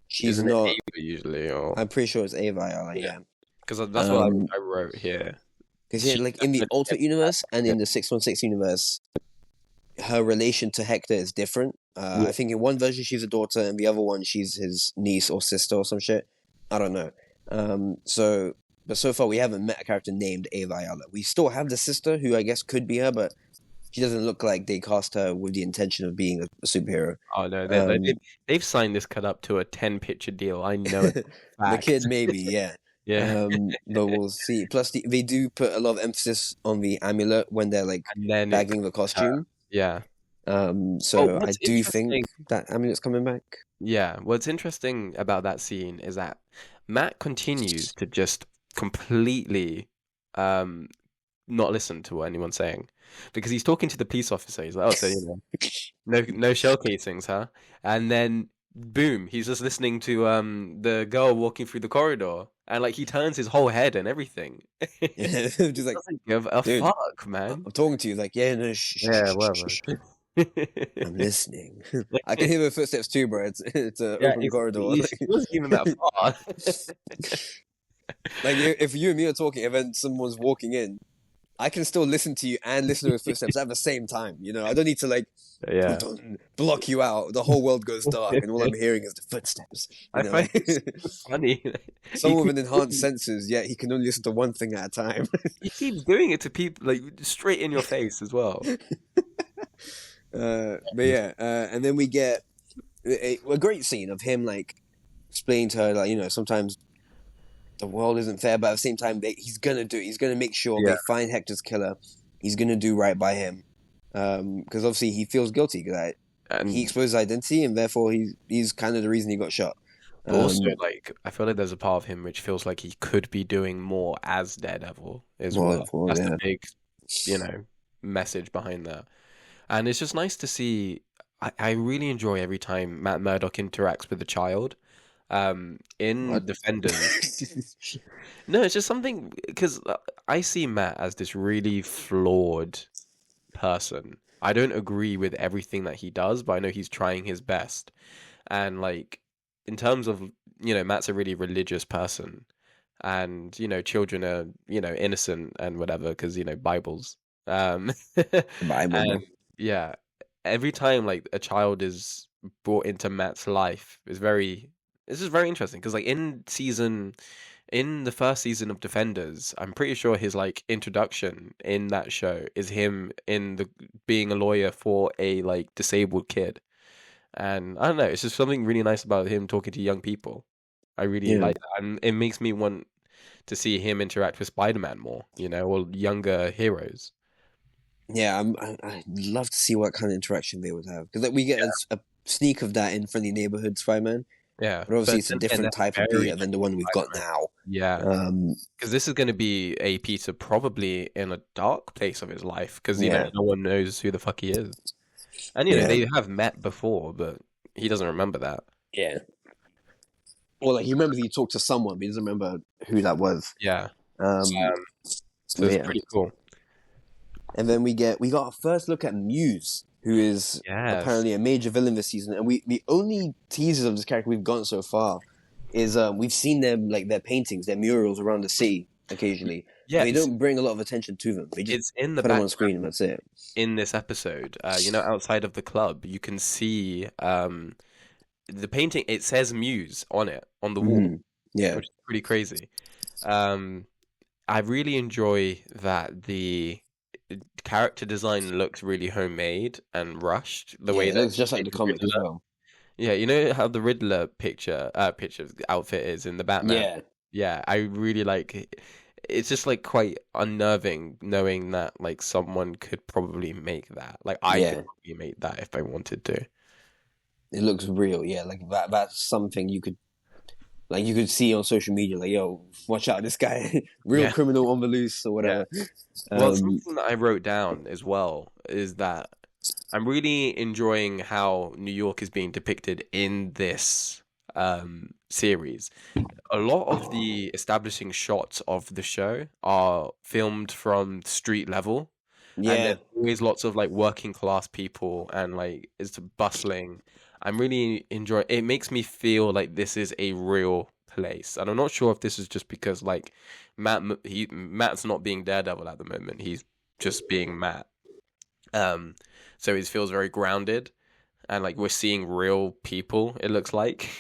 she's Isn't it not. Ava usually, or I'm pretty sure it's Ava Ayala, yeah? yeah. Because that's what Um, I wrote here. because yeah, She like in the definitely Ultimate gets that. Universe and in the 616 universe, her relation to Hector is different. Yeah, I think in one version she's a daughter, and the other one she's his niece or sister or some shit. I don't know. But so far we haven't met a character named Ava Ayala. We still have the sister, who I guess could be her, but she doesn't look like they cast her with the intention of being a superhero. oh no, Um, they've signed this cut up to a 10 picture deal. I know it. the Fact. kid maybe, yeah. Yeah, But we'll see. Plus, they do put a lot of emphasis on the amulet when they're like and then it, bagging the costume. yeah. Oh, So I what's do think interesting? that amulet's coming back. Yeah, what's interesting about that scene is that Matt continues to just completely um not listen to what anyone's saying because he's talking to the police officer. He's like, "Oh, so no shell casings, huh?" And then boom, he's just listening to the girl walking through the corridor, and like he turns his whole head and everything. Just like, Doesn't give a dude, fuck, man. I'm talking to you. Like, yeah, no, Yeah, whatever. I'm listening. I can hear the footsteps too, bro. It's an Yeah, open corridor. he wasn't even that far. Like if you and me are talking and then someone's walking in, I can still listen to you and listen to his footsteps at the same time. You know, I don't need to like Yeah. block you out. The whole world goes dark, and all I'm hearing is the footsteps. You I know, find it funny. someone with He enhanced senses, yet he can only listen to one thing at a time. he keeps doing it to people like straight in your face as well. But yeah, and then we get a great scene of him like explaining to her, like, you know, sometimes the world isn't fair, but at the same time, he's gonna do it. He's gonna make sure Yeah. they find Hector's killer. He's gonna do right by him, because obviously he feels guilty that And he exposed his identity, and therefore he's kind of the reason he got shot. but also like I feel like there's a part of him which feels like he could be doing more as Daredevil as well. That's the big, message behind that. And it's just nice to see. I really enjoy every time Matt Murdock interacts with a child. In What? Defenders, no, it's just something because I see Matt as this really flawed person. I don't agree with everything that he does, but I know he's trying his best. And like in terms of, Matt's a really religious person, and children are, innocent and whatever because Bibles. Bible, bro. And yeah, every time like a child is brought into Matt's life is very this is very interesting because like in the first season of Defenders, I'm pretty sure his like introduction in that show is him in the being a lawyer for a like disabled kid. And I don't know, it's just something really nice about him talking to young people. I really Yeah. like that. And it makes me want to see him interact with Spider-Man more, or younger heroes. Yeah, I'd love to see what kind of interaction they would have, because like we get a sneak of that in Friendly Neighborhood Spider-Man, Yeah. but obviously But it's a then again, different that's type of very Peter than the one we've got Spider-Man. now. Yeah. Because this is going to be a Peter probably in a dark place of his life because, Yeah. no one knows who the fuck he is. And, Yeah. they have met before, but he doesn't remember that. Yeah. Or like he remembers he talked to someone, but he doesn't remember who that was. Yeah. Um, So but it's yeah. pretty cool. And then we got our first look at Muse, who is Yes. apparently a major villain this season. And the only teasers of this character we've gotten so far is we've seen them like their paintings, their murals around the city occasionally. But they Yes. don't bring a lot of attention to them. They just It's in the put them on background screen and that's it. in this episode. Outside of the club, you can see the painting. It says Muse on it on the wall, Yeah. which is pretty crazy. I really enjoy that the character design looks really homemade and rushed. The way it that looks just like the comic as Riddler, well. yeah, you know how the Riddler picture outfit is in the Batman. Yeah. Yeah, I really like it. It's just like quite unnerving knowing that like someone could probably make that. Like I could probably make that if I wanted to. It looks real, yeah. Like that's something you could see on social media, like, yo, watch out, this guy, real Yeah. criminal on the loose or whatever. Well, something that I wrote down as well is that I'm really enjoying how New York is being depicted in this series. A lot of the establishing shots of the show are filmed from street level. And Yeah, there's always lots of like working class people and like it's bustling. I'm really enjoying it. Makes me feel like this is a real place. And I'm not sure if this is just because like Matt's not being Daredevil at the moment. He's just being Matt. So it feels very grounded and like we're seeing real people, it looks like,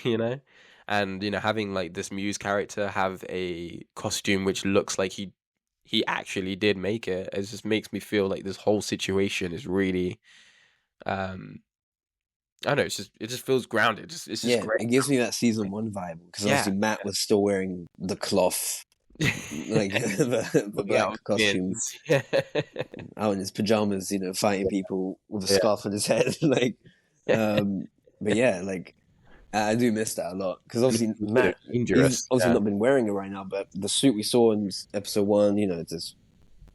And having like this Muse character have a costume which looks like he actually did make it. It just makes me feel like this whole situation is really I don't know, it just feels grounded. It's just great. it gives me that season 1 vibe because obviously Matt was still wearing the cloth, like the black costume, out in his pajamas, fighting people with a scarf on his head, like. But yeah, like I do miss that a lot because obviously Matt, he's obviously not been wearing it right now, but the suit we saw in episode 1, it's this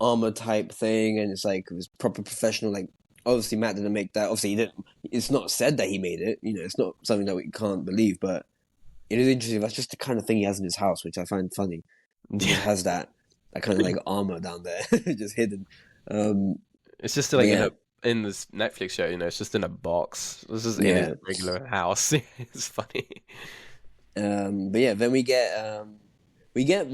armor type thing, and it's like it was proper professional. Like obviously Matt didn't make that. Obviously he didn't. It's not said that he made it. It's not something that we can't believe, but it is interesting. That's just the kind of thing he has in his house, which I find funny. He has that kind of like armor down there, just hidden. It's just like in this Netflix show, it's just in a box. This is in his regular house. It's funny. But yeah, then we get I forget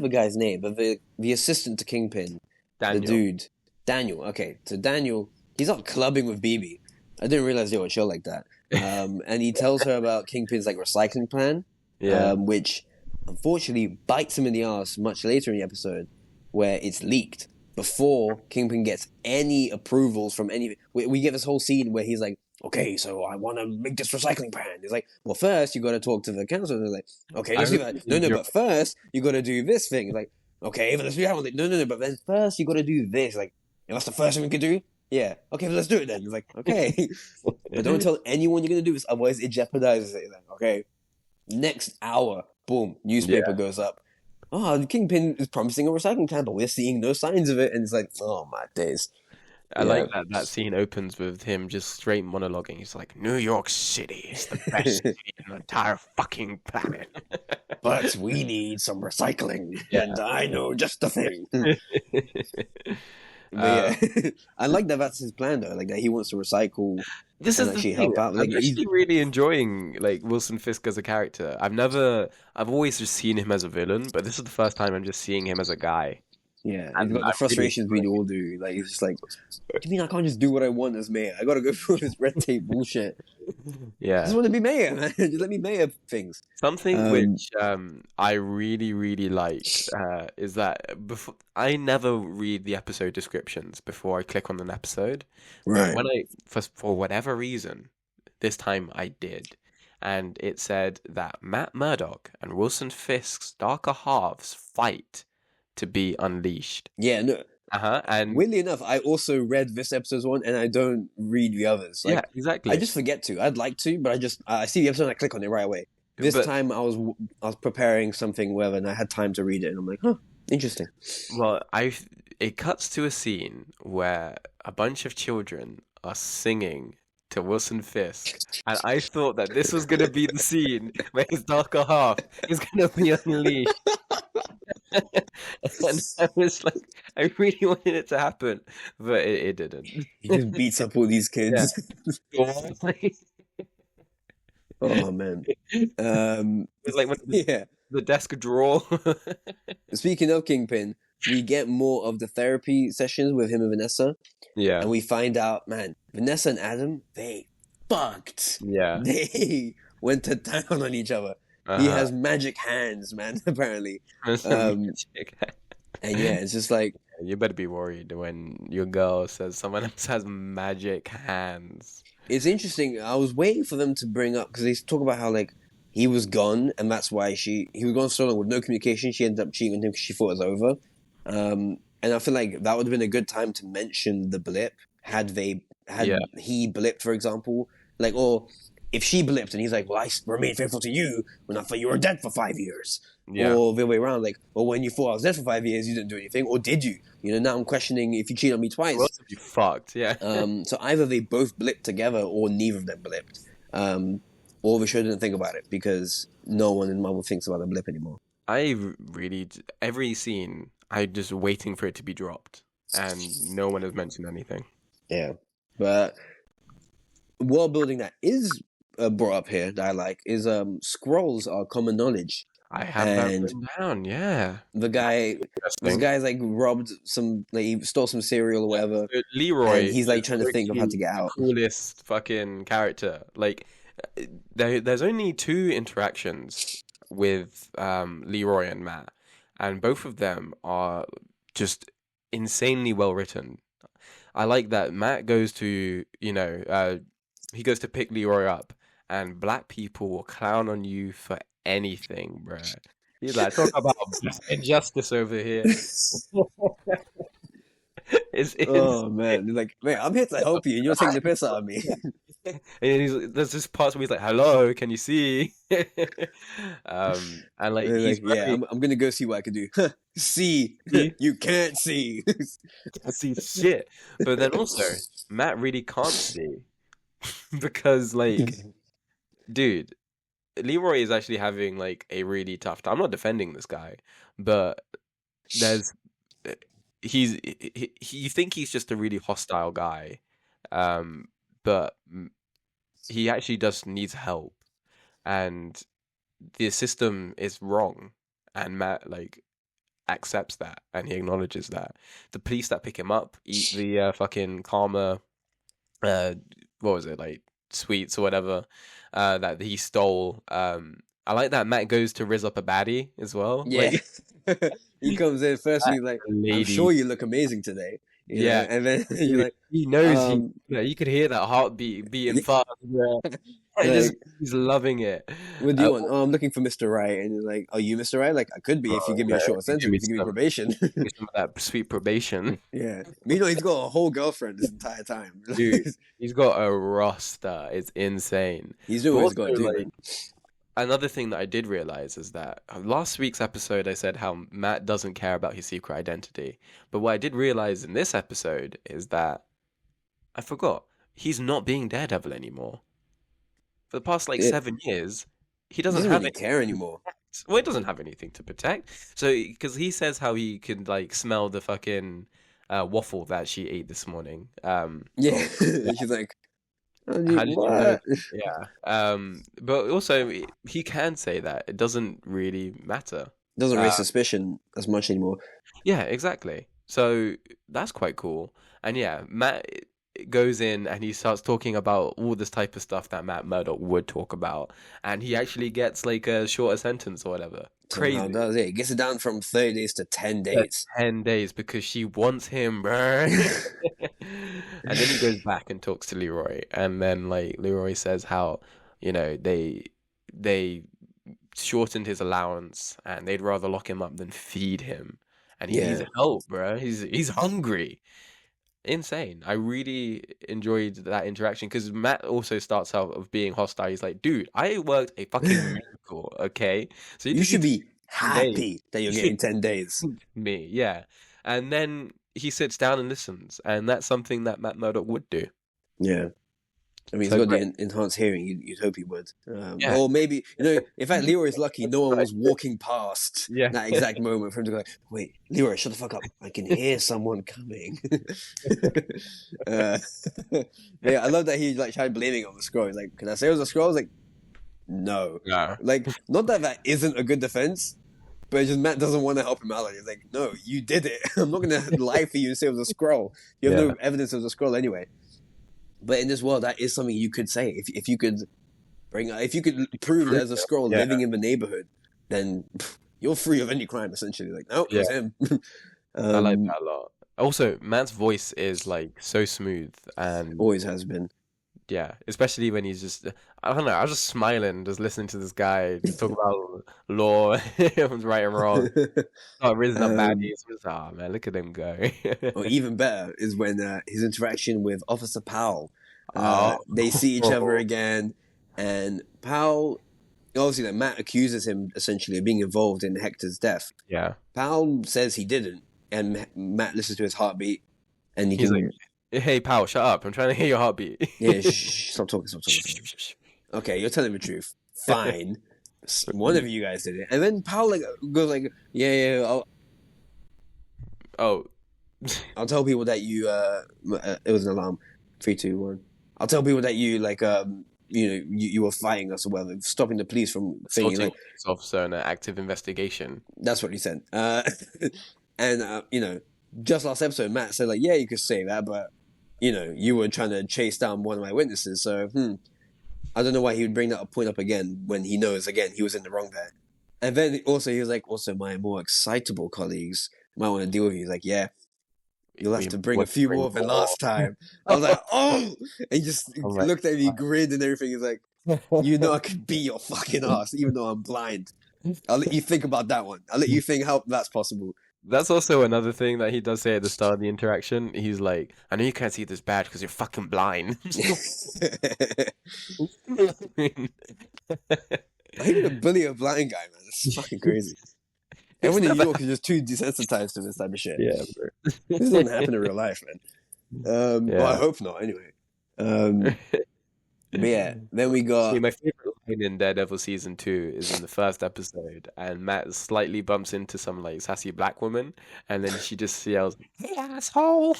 the guy's name, but the assistant to Kingpin, Daniel. the dude, Daniel. Okay, so Daniel, he's out clubbing with BB. I didn't realize they were a show like that. And he tells her about Kingpin's like recycling plan, which unfortunately bites him in the ass much later in the episode, where it's leaked before Kingpin gets any approvals from any. We get this whole scene where he's like, okay, so I want to make this recycling plan. He's like, well, first you got to talk to the council. And they're like, okay, let's do that. No, but first you got to do this thing. He's like, okay, but let's do that one. No, but then first you got to do this. Like, that's the first thing we can do. Yeah, okay, but let's do it then. He's like, okay, but don't tell anyone you're gonna do this, otherwise it jeopardizes it. Like, okay, next hour, boom, newspaper goes up. Oh, the Kingpin is promising a recycling plan, but we're seeing no signs of it. And it's like, oh my days. I like that scene opens with him just straight monologuing. He's like, New York City is the best city in the entire fucking planet. But we need some recycling. And I know just the thing. But yeah, I like that that's his plan though. Like that he wants to recycle. This is actually help out. Like, I'm actually really enjoying like Wilson Fisk as a character. I've always just seen him as a villain, but this is the first time I'm just seeing him as a guy. Yeah, and got the frustrations we all do. Like it's just like, what do you mean I can't just do what I want as mayor? I gotta go through this red tape bullshit. Yeah, I just want to be mayor, man. Just let me mayor things. Something which I really, really like is that before I never read the episode descriptions before I click on an episode. Right. When for whatever reason, this time I did, and it said that Matt Murdock and Wilson Fisk's darker halves fight to be unleashed. Yeah, no. And weirdly enough, I also read this episode's one, and I don't read the others. Like, yeah, exactly. I just forget to. I'd like to, but I see the episode and I click on it right away. This time I was preparing something, whatever, and I had time to read it, and I'm like, huh, interesting. Well, it cuts to a scene where a bunch of children are singing to Wilson Fisk, and I thought that this was gonna be the scene where his darker half is gonna be unleashed. And I was like, I really wanted it to happen, but it didn't. He just beats up all these Yeah. kids. Oh man. It's like when Yeah. the desk drawer. Speaking of Kingpin, we get more of the therapy sessions with him and Vanessa, Yeah, and we find out, man, Vanessa and Adam, they fucked. yeah. They went to town on each other. He has magic hands, man, apparently. Um, And yeah, it's just like, You better be worried when your girl says someone else has magic hands. it's interesting. I was waiting for them to bring up, because they talk about how, like, he was gone, and that's why he was gone so long with no communication. She ended up cheating on him because she thought it was over. And I feel like that would have been a good time to mention the blip had Yeah. he blipped, for example, like, or if she blipped and he's like, well, I remained faithful to you when I thought you were dead for 5 years. Yeah. Or the other way around, like, or when you thought I was dead for 5 years, you didn't do anything, or did you? You know, now I'm questioning if you cheated on me twice. Well, you fucked, yeah. So either they both blipped together, or neither of them blipped. Or the show didn't think about it, because no one in Marvel thinks about the blip anymore. Really, every scene, I just waiting for it to be dropped, and no one has mentioned anything. Yeah, but world building that is brought up here that I like is scrolls are common knowledge. I have that And written down, yeah. The guy, this Interesting. guy's like robbed some, like he stole some cereal or whatever. So Leroy, And he's like is trying to think of how to get out. the coolest fucking character. Like, there's only 2 interactions with Leroy and Matt, and both of them are just insanely well written. I like that Matt goes to, he goes to pick Leroy up, and black people will clown on you for anything, bruh. He's like, talk about injustice over here. It's Oh man, he's like, man, I'm here to help you, and you're taking the piss out of me. And there's this part where he's like, "Hello, can you see?" And like And he's like, yeah, rapping, I'm gonna go see what I can do. See, See? you can't see. can't see shit. But then also, Matt really can't see because, like, dude, Leroy is actually having like a really tough time. I'm not defending this guy, but there's you think he's just a really hostile guy, but he actually just needs help, and the system is wrong, and Matt like accepts that and he acknowledges that. The police that pick him up eat the fucking Karma, what was it, like sweets or whatever, that he stole. I like that Matt goes to rizz up a baddie as well. Yeah. Like, He comes in first and that he's like, lady. I'm sure you look amazing today. You know? Yeah. And then you're like, He knows um, you could hear that heartbeat beating Yeah. fast. And Like, he's loving it. what do you want? Oh, I'm looking for Mr. Right. And you're like, are you Mr. Right? Like, I could be if you give me a Okay, short give sentence, me if you give me some- probation. Give me some of that sweet probation. Yeah. Meanwhile, he's got a whole girlfriend this entire time. Dude. He's got a roster. It's insane. He's doing what he's Also, got to do, like, man. another thing that I did realize is that last week's episode, I said how Matt doesn't care about his secret identity. But what I did realize in this episode is that I forgot he's not being Daredevil anymore. For the past like Yeah. 7 years, he He doesn't doesn't have really anything care to anymore. protect. Well, he doesn't have anything to protect. So, because he says how he can like smell the fucking waffle that she ate this morning. Yeah. She's like, How did you know? what? Yeah. But also he can say that it doesn't really matter. Doesn't raise Uh, suspicion as much anymore. Yeah, exactly. So that's quite cool. And yeah, Matt goes in and he starts talking about all this type of stuff that Matt Murdock would talk about, and he actually gets like a shorter sentence or whatever. Somehow Crazy. does it. It gets it down from 30 days to 10 days. 10 days because she wants him, bro. And then he goes back and talks to Leroy, and then like Leroy says how, they shortened his allowance and they'd rather lock him up than feed him. And he needs Yeah. help, bro. He's hungry. Insane. I really enjoyed that interaction because Matt also starts out of being hostile. He's like, dude, I worked a fucking miracle, okay? So You think should you be happy that you're You getting should- 10 days. me, yeah. And then he sits down and listens, and that's something that Matt Murdock would do. Yeah. I mean, he's So got the great. enhanced hearing. You'd hope he would. Yeah. Or maybe, in fact, Leroy's lucky no one Right. was walking past Yeah. that exact moment for him to go, like, wait, Leroy, shut the fuck up. I can hear someone coming. uh, but yeah, I love that he like tried blaming it on the scroll. He's like, can I say it was a scroll? I was like, no. No. Like, not that that isn't a good defense, but it's just Matt doesn't want to help him out. Like, he's like, no, you did it. I'm not going to lie for you and say it was a scroll. You have Yeah. no evidence it was a scroll anyway. But in this world, that is something you could say. If you could if you could prove there's a scroll Yeah. living in the neighborhood, then you're free of any crime, essentially. Like, no, it was him. I like that a lot. Also, Matt's voice is like so smooth, and Always has been. yeah, especially when he's just, I don't know, I was just smiling, just listening to this guy just talk about law, what's right and wrong, not risen up baddies. Ah, man, look at him go. Or even better is when his interaction with Officer Powell. Oh. They see each other again, and Powell, obviously, like, Matt accuses him essentially of being involved in Hector's death. Yeah. Powell says he didn't, and Matt listens to his heartbeat, and he He's can. like, hey, pal, shut up. I'm trying to hear your heartbeat. Yeah, stop talking. Okay, you're telling the truth. Fine. One of you guys did it. And then Powell like goes like, yeah, Oh. I'll tell people that you it was an alarm. 3, 2, 1. I'll tell people that you like you were fighting us or whatever, stopping the police from thinking Assaulting like a police officer in an active investigation. that's what he said. And just last episode Matt said like, yeah, you could say that, but you were trying to chase down one of my witnesses, so I don't know why he would bring that point up again when he knows again he was in the wrong there. And then also he was like, also my more excitable colleagues might want to deal with you. He's like, yeah, you'll have to bring a few more than last time. I was like, oh! And he just looked at me, grinned and everything. He's like, I could beat your fucking ass even though I'm blind. I'll let you think about that one. I'll let you think how that's possible. That's also another thing that he does say at the start of the interaction. He's like, I know you can't see this badge because you're fucking blind. Why even a bully a blind guy, man? It's fucking crazy. Everyone in New York is just too desensitized to this type of shit. Yeah, bro. This doesn't happen in real life, man. Well, I hope not, anyway. But yeah, then we got... See, my favorite line in Daredevil Season 2 is in the first episode, and Matt slightly bumps into some, like, sassy black woman, and then she just yells, hey, asshole!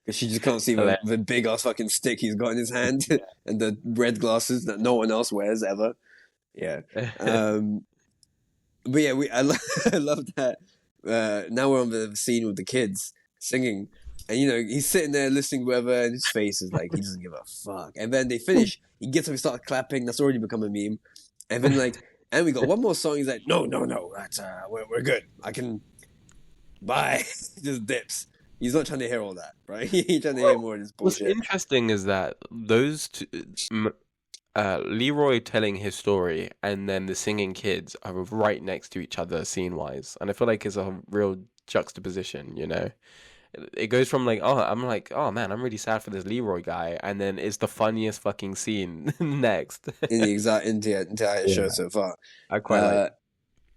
She just can't see the big-ass fucking stick he's got in his hand, and the red glasses that no one else wears ever. Yeah. But yeah, I love that. Now we're on the scene with the kids singing. And, he's sitting there listening to whoever, and his face is like, he doesn't give a fuck. And then they finish. He gets up, he starts clapping. That's already become a meme. And then, like, and we got one more song. He's like, no. That's, we're good. I can, bye. Just dips. He's not trying to hear all that, right? He's trying to hear more of this bullshit. What's interesting is that those two, Leroy telling his story and then the singing kids are right next to each other scene-wise. And I feel like it's a real juxtaposition, It goes from like, I'm like, oh man, I'm really sad for this Leroy guy, and then it's the funniest fucking scene next. In the entire show so far. I quite like.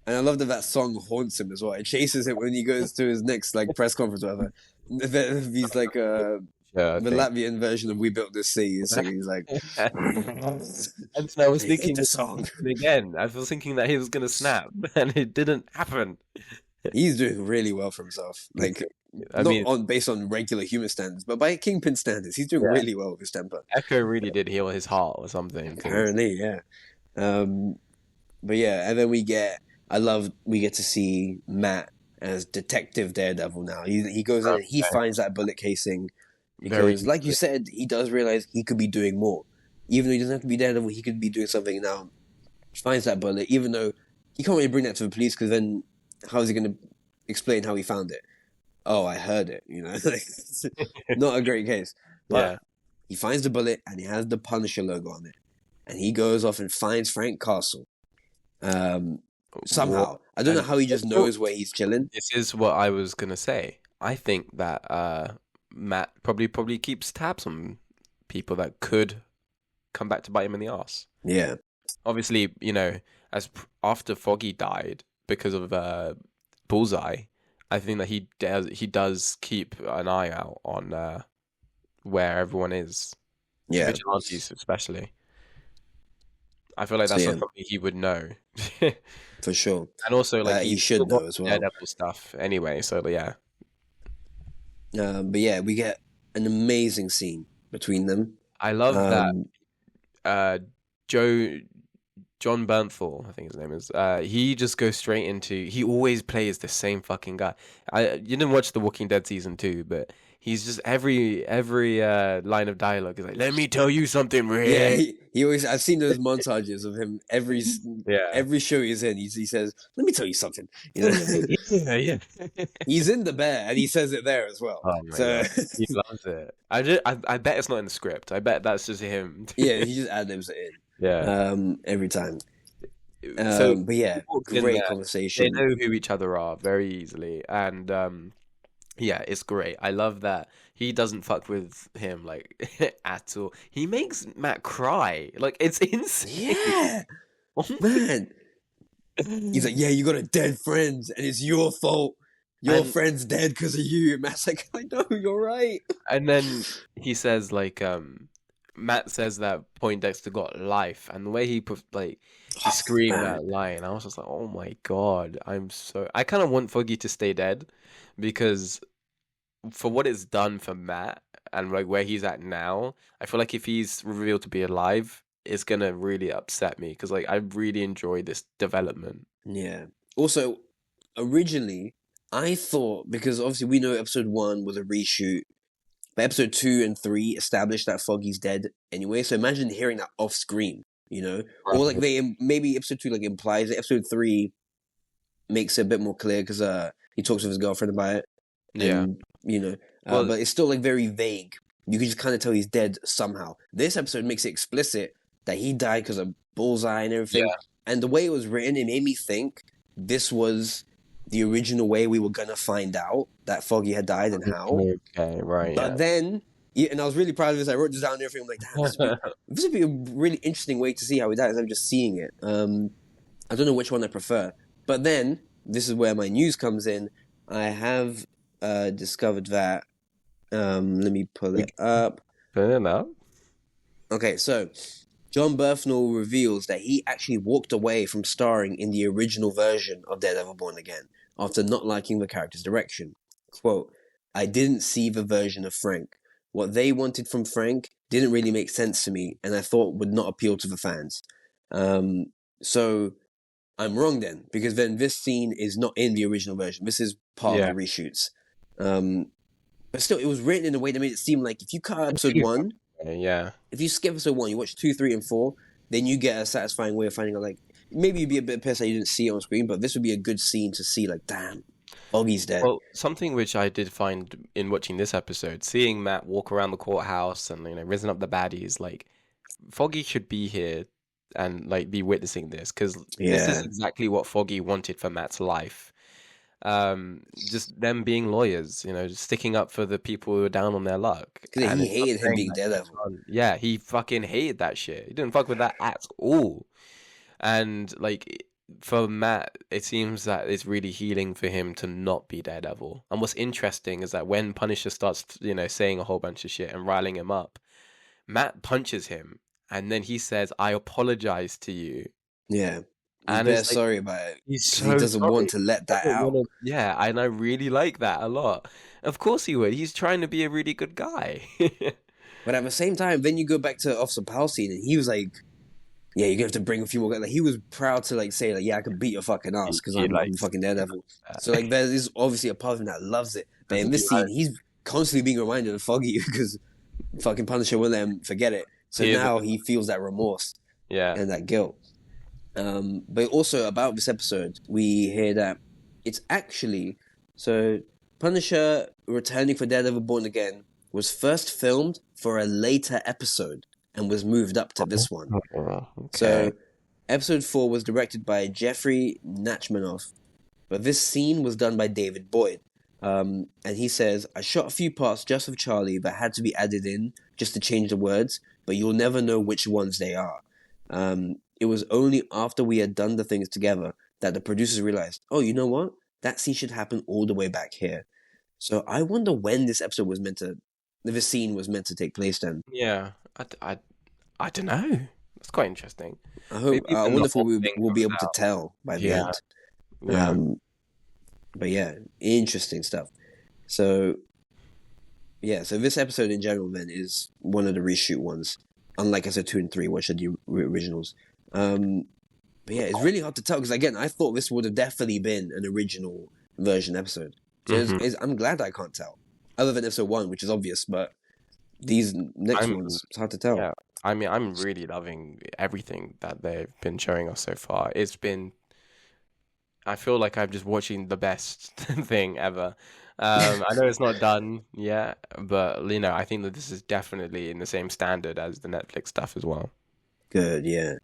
And I love that song haunts him as well. It chases him when he goes to his next like press conference or whatever. He's like the Latvian version of "We Built This City." So he's like, and so I was thinking the song again. I was thinking that he was gonna snap, and it didn't happen. He's doing really well for himself. Like, based on regular human standards, but by Kingpin standards, he's doing really well with his temper. Echo really did heal his heart or something. Apparently, yeah. But yeah, and then we get to see Matt as Detective Daredevil now. He goes in and he finds that bullet casing because, like you said, he does realize he could be doing more. Even though he doesn't have to be Daredevil, he could be doing something now. He finds that bullet, even though he can't really bring that to the police because then how is he going to explain how he found it? Oh, I heard it, Not a great case. But he finds the bullet and he has the Punisher logo on it. And he goes off and finds Frank Castle. Somehow. I don't know how he just knows where he's chilling. This is what I was going to say. I think that Matt probably keeps tabs on people that could come back to bite him in the ass. Yeah. Obviously, as after Foggy died because of Bullseye, I think that he does keep an eye out on where everyone is, Yeah. vigilantes especially. I feel like So that's yeah, something he would know. for sure. And also, like, He he's should still know got as well. Daredevil stuff anyway, so yeah. But yeah, we get an amazing scene between them. I love that Um, uh Joe John Bernthal, I think his name is. He just goes straight into. He always plays the same fucking guy. You didn't watch The Walking Dead season 2, but he's just every line of dialogue is like, "Let me tell you something, yeah, Rick." he always. I've seen those montages of him Yeah. every show he's in. He says, "Let me tell you something." You know, Yeah, yeah. he's in the bear, and he says it there as well. Oh my So god, he loves it. I bet it's not in the script. I bet that's just him. yeah, he just ad libs it in Yeah. every time. So But yeah, he walks in great there. They conversation. know who each other are very easily, and yeah, it's great. I love that he doesn't fuck with him like at all. He makes Matt cry. Like it's insane. Yeah, Oh man. He's my- like, yeah, you got a dead friend, and it's your fault. Your And friend's dead because of you. And Matt's like, I know, you're right. and then he says like Matt says that Poindexter got life, and the way he put like he Oh, screamed man. that line, I was just like, oh my god, I kind of want Foggy to stay dead because for what it's done for Matt and like where he's at now, I feel like if he's revealed to be alive, it's gonna really upset me because like I really enjoy this development. Yeah. Also, originally, I thought, because obviously we know episode 1 was a reshoot, but episode 2 and 3 established that Foggy's dead anyway. So imagine hearing that off screen, you know? Or like maybe episode 2 like implies it. Episode 3 makes it a bit more clear because he talks with his girlfriend about it. Yeah. And, you know, Well, but it's still like very vague. You can just kind of tell he's dead somehow. This episode makes it explicit that he died because of bullseye and everything. yeah. And the way it was written, it made me think this was the original way we were gonna find out that Foggy had died and how. Okay, right. But then, yeah, and I was really proud of this. I wrote this down and everything. I'm like, damn, this would be a really interesting way to see how he died. I'm just seeing it. I don't know which one I prefer. But then, this is where my news comes in. I have discovered that. Let me pull it up. Fair enough. Okay, so John Bernthal reveals that he actually walked away from starring in the original version of Daredevil Born Again after not liking the character's direction. Quote, I didn't see the version of Frank. What they wanted from Frank didn't really make sense to me and I thought would not appeal to the fans. So I'm wrong then, because then this scene is not in the original version. This is part of the reshoots. But still, it was written in a way that made it seem like if you cut episode 1, Yeah. if you skip episode 1, you watch 2, 3, and 4, then you get a satisfying way of finding out, like, maybe you'd be a bit pissed that you didn't see it on screen, but this would be a good scene to see, like, damn, Foggy's dead. Well, something which I did find in watching this episode, seeing Matt walk around the courthouse and risen up the baddies, like Foggy should be here and like be witnessing this because this is exactly what Foggy wanted for Matt's life. Just them being lawyers, just sticking up for the people who are down on their luck. Because And he it's not hated him saying being that Daredevil. yeah, he fucking hated that shit. He didn't fuck with that at all. And like for Matt, it seems that it's really healing for him to not be Daredevil. And what's interesting is that when Punisher starts, saying a whole bunch of shit and riling him up, Matt punches him, and then he says, "I apologize to you." Yeah. He's And very it's like sorry about it. he's Because so he doesn't sorry. want to let that Doesn't out. wanna- Yeah, and I really like that a lot. Of course he would. He's trying to be a really good guy. But at the same time, then you go back to Officer Palsy, and he was like, yeah, you're going to have to bring a few more guys. Like, he was proud to, like, say, like, yeah, I can beat your fucking ass because He I'm likes fucking Daredevil. So, like, there is obviously a part of him that loves it. But in this scene, he's constantly being reminded of Foggy because fucking Punisher won't let him forget it. So now he feels that remorse Yeah. and that guilt. But also about this episode, we hear that it's actually... So, Punisher returning for Daredevil Born Again was first filmed for a later episode and was moved up to this one. Okay. So, episode 4 was directed by Jeffrey Nachmanoff, but this scene was done by David Boyd. And he says, I shot a few parts just of Charlie that had to be added in just to change the words, but you'll never know which ones they are. It was only after we had done the things together that the producers realized, oh, you know what? That scene should happen all the way back here. So I wonder when this episode was meant to this scene was meant to take place then. Yeah, I don't know. It's quite interesting. Maybe I when the wonder if whole we thing will be comes able to out. tell by the Yeah, end. yeah. But yeah, interesting stuff. So yeah, so this episode in general then is one of the reshoot ones. Unlike I said 2 and 3, which are the originals. But yeah, it's really hard to tell because again, I thought this would have definitely been an original version episode. So I'm glad I can't tell. Other than episode 1, which is obvious, but these next I'm ones, it's hard to tell. yeah. I mean, I'm really loving everything that they've been showing us so far. It's been. I feel like I'm just watching the best thing ever. I know it's not done yet, but I think that this is definitely in the same standard as the Netflix stuff as well. Good, yeah.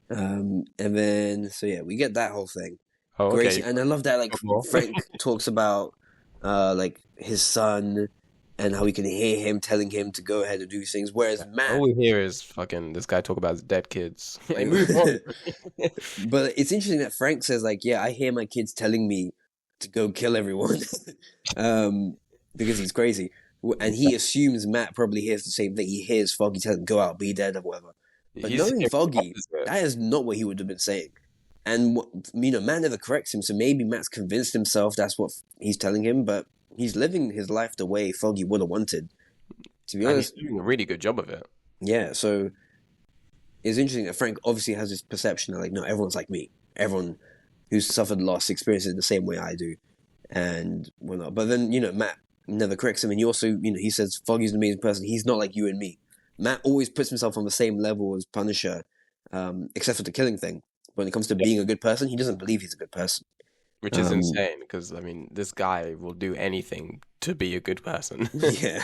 And then so yeah, we get that whole thing. Oh, Gracie, okay. and I love that like More. Frank talks about like his son and how we can hear him telling him to go ahead and do things, whereas Matt. All we hear is fucking this guy talk about his dead kids. Like, move on. But it's interesting that Frank says like, yeah, I hear my kids telling me to go kill everyone, because he's crazy, and he assumes Matt probably hears the same thing. He hears Foggy tell him go out, be dead, or whatever. But He's knowing hearing Foggy, opposite. that is not what he would have been saying. And Matt never corrects him, so maybe Matt's convinced himself that's what he's telling him, but he's living his life the way Foggy would have wanted. To be And he's honest, doing a really good job of it. yeah. So it's interesting that Frank obviously has this perception that like, no, everyone's like me. Everyone who's suffered loss experiences it the same way I do, and whatnot. But then Matt never corrects him, and he also he says Foggy's an amazing person. He's not like you and me. Matt always puts himself on the same level as Punisher, except for the killing thing. When it comes to being a good person, he doesn't believe he's a good person. Which is insane because, I mean, this guy will do anything to be a good person. Yeah.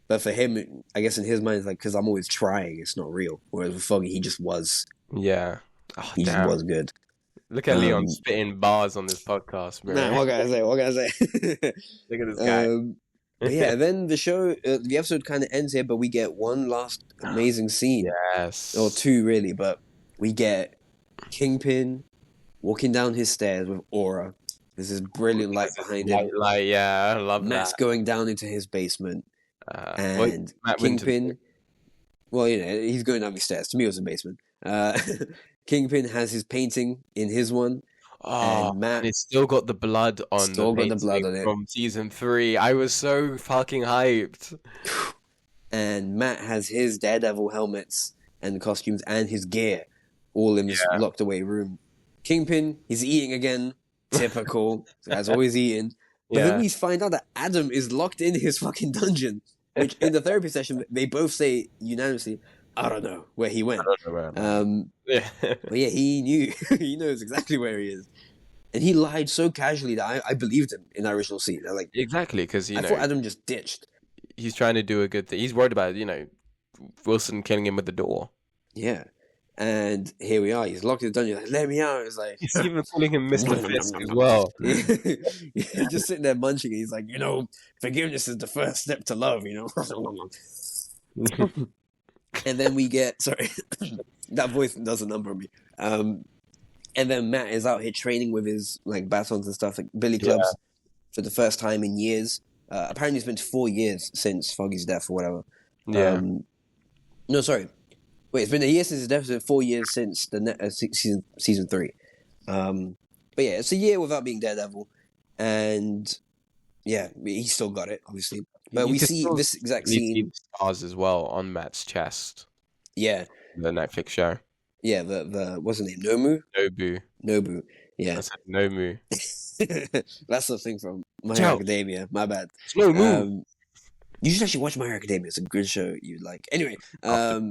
But for him, I guess in his mind, it's like, because I'm always trying, it's not real. Whereas with Foggy, he just was. Yeah. Oh, He just damn. was good. Look at Leon spitting bars on this podcast, bro. Man, what can I say? What can I say? Look at this guy. But yeah, then the show, the episode kind of ends here, but we get one last amazing scene. Yes. Or two, really, but we get Kingpin walking down his stairs with Aura. There's this brilliant light behind him. Light, yeah, I love Matt's that. going down into his basement. And Matt went Kingpin, well, he's going down the stairs. To me, it was a basement. Kingpin has his painting in his one. Oh, and Matt and it's still got the blood on still the got the blood on painting it. from season 3. I was so fucking hyped. And Matt has his Daredevil helmets and costumes and his gear all in this locked away room. Kingpin, he's eating again. Typical. The guy's always eating. But then we find out that Adam is locked in his fucking dungeon. Which in the therapy session, they both say unanimously, I don't know where he went. I don't know where. But yeah, he knew. He knows exactly where he is. And he lied so casually that I believed him in the original scene. Like, exactly, because I thought Adam just ditched. He's trying to do a good thing. He's worried about Wilson killing him with the door. Yeah. And here we are. He's locked in the dungeon. Like, let me out. It's like He's even calling him Mr. Fisk as well. Yeah, just sitting there munching. He's like, forgiveness is the first step to love. And then we get that voice does a number on me. And then Matt is out here training with his batons and stuff, like billy clubs, for the first time in years. Apparently, it's been 4 years since Foggy's death or whatever. Yeah. No, sorry. Wait, it's been a year since his death. It's been 4 years since the season 3. But yeah, it's a year without being Daredevil, and yeah, he still got it, obviously. But we see this exact scene. Stars as well on Matt's chest. Yeah. The Netflix show. Yeah, the what's the name? Nobu. Yeah. I said Nomu. That's the thing from My Hero Academia. My bad. Nomu. You should actually watch My Hero Academia. It's a good show you'd like. Anyway. But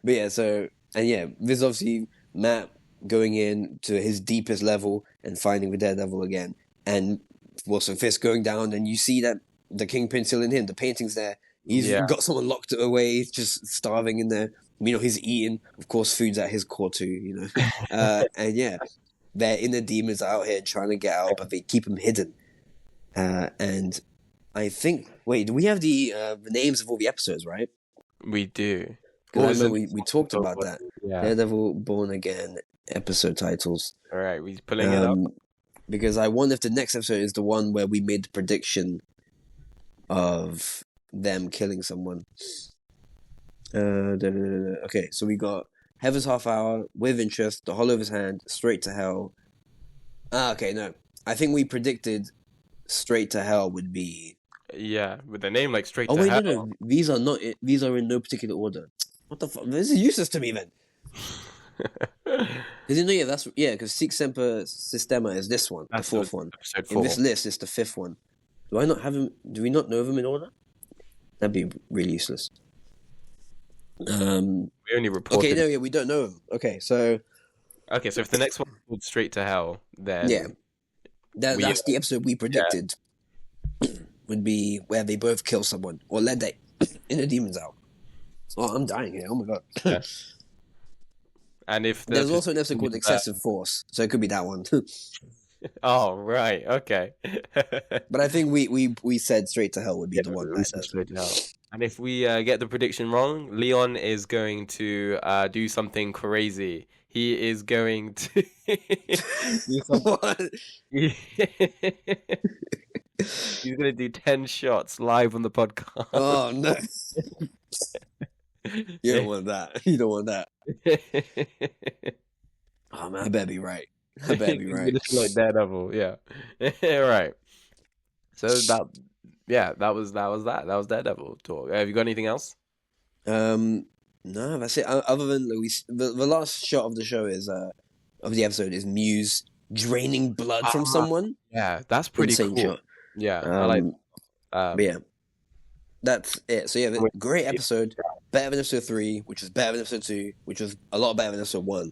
yeah, this is obviously Matt going in to his deepest level and finding the Daredevil again. And Wilson Fisk going down, and you see that the Kingpin still in him. The painting's there. He's got someone locked away. He's just starving in there. He's eating. Of course, food's at his core too, and yeah, their inner demons are out here trying to get out, but they keep him hidden. And I think, wait, do we have the names of all the episodes, right? We do. Because I remember we talked about that. Yeah. Daredevil Born Again episode titles. All right, we're pulling it up. Because I wonder if the next episode is the one where we made the prediction of them killing someone. Okay, so we got Heaven's Half Hour, With Interest, The Hollow of His Hand, Straight to Hell. Okay, no. I think we predicted Straight to Hell would be. Yeah, with the name like Straight Oh to wait, Hell. no. These are not. These are in no particular order. What the fuck? This is useless to me then. Because because Six Semper Systema is this one, That's the fourth one. episode In 4. this list, it's the fifth one. Do I not have them? Do we not know them in order? That'd be really useless. We only reported. Okay, no, yeah, we don't know them. Okay, so Okay, so if the next one is called Straight to Hell, then yeah, that's the episode we predicted would be where they both kill someone or let they in the demons out. Oh, I'm dying here. Oh my god. Yeah. And if There's also an episode called Excessive Force, so it could be that one. Oh right, okay. But I think we said Straight to Hell would be the one. We said Straight to Hell. And if we get the prediction wrong, Leon is going to do something crazy. He is going to do What? He's going to do 10 shots live on the podcast. Oh no. You don't want that. You don't want that. Oh man, I better be right. I better be right. It's like Daredevil, yeah. Right. So that was Daredevil talk. Have you got anything else? No, that's it. Other than the last shot of the show is of the episode is Muse draining blood from someone. Yeah, that's pretty Insane cool. shot. Yeah, I like. But yeah, that's it. So yeah, great episode. Better than episode 3, which was better than episode 2, which was a lot better than episode 1.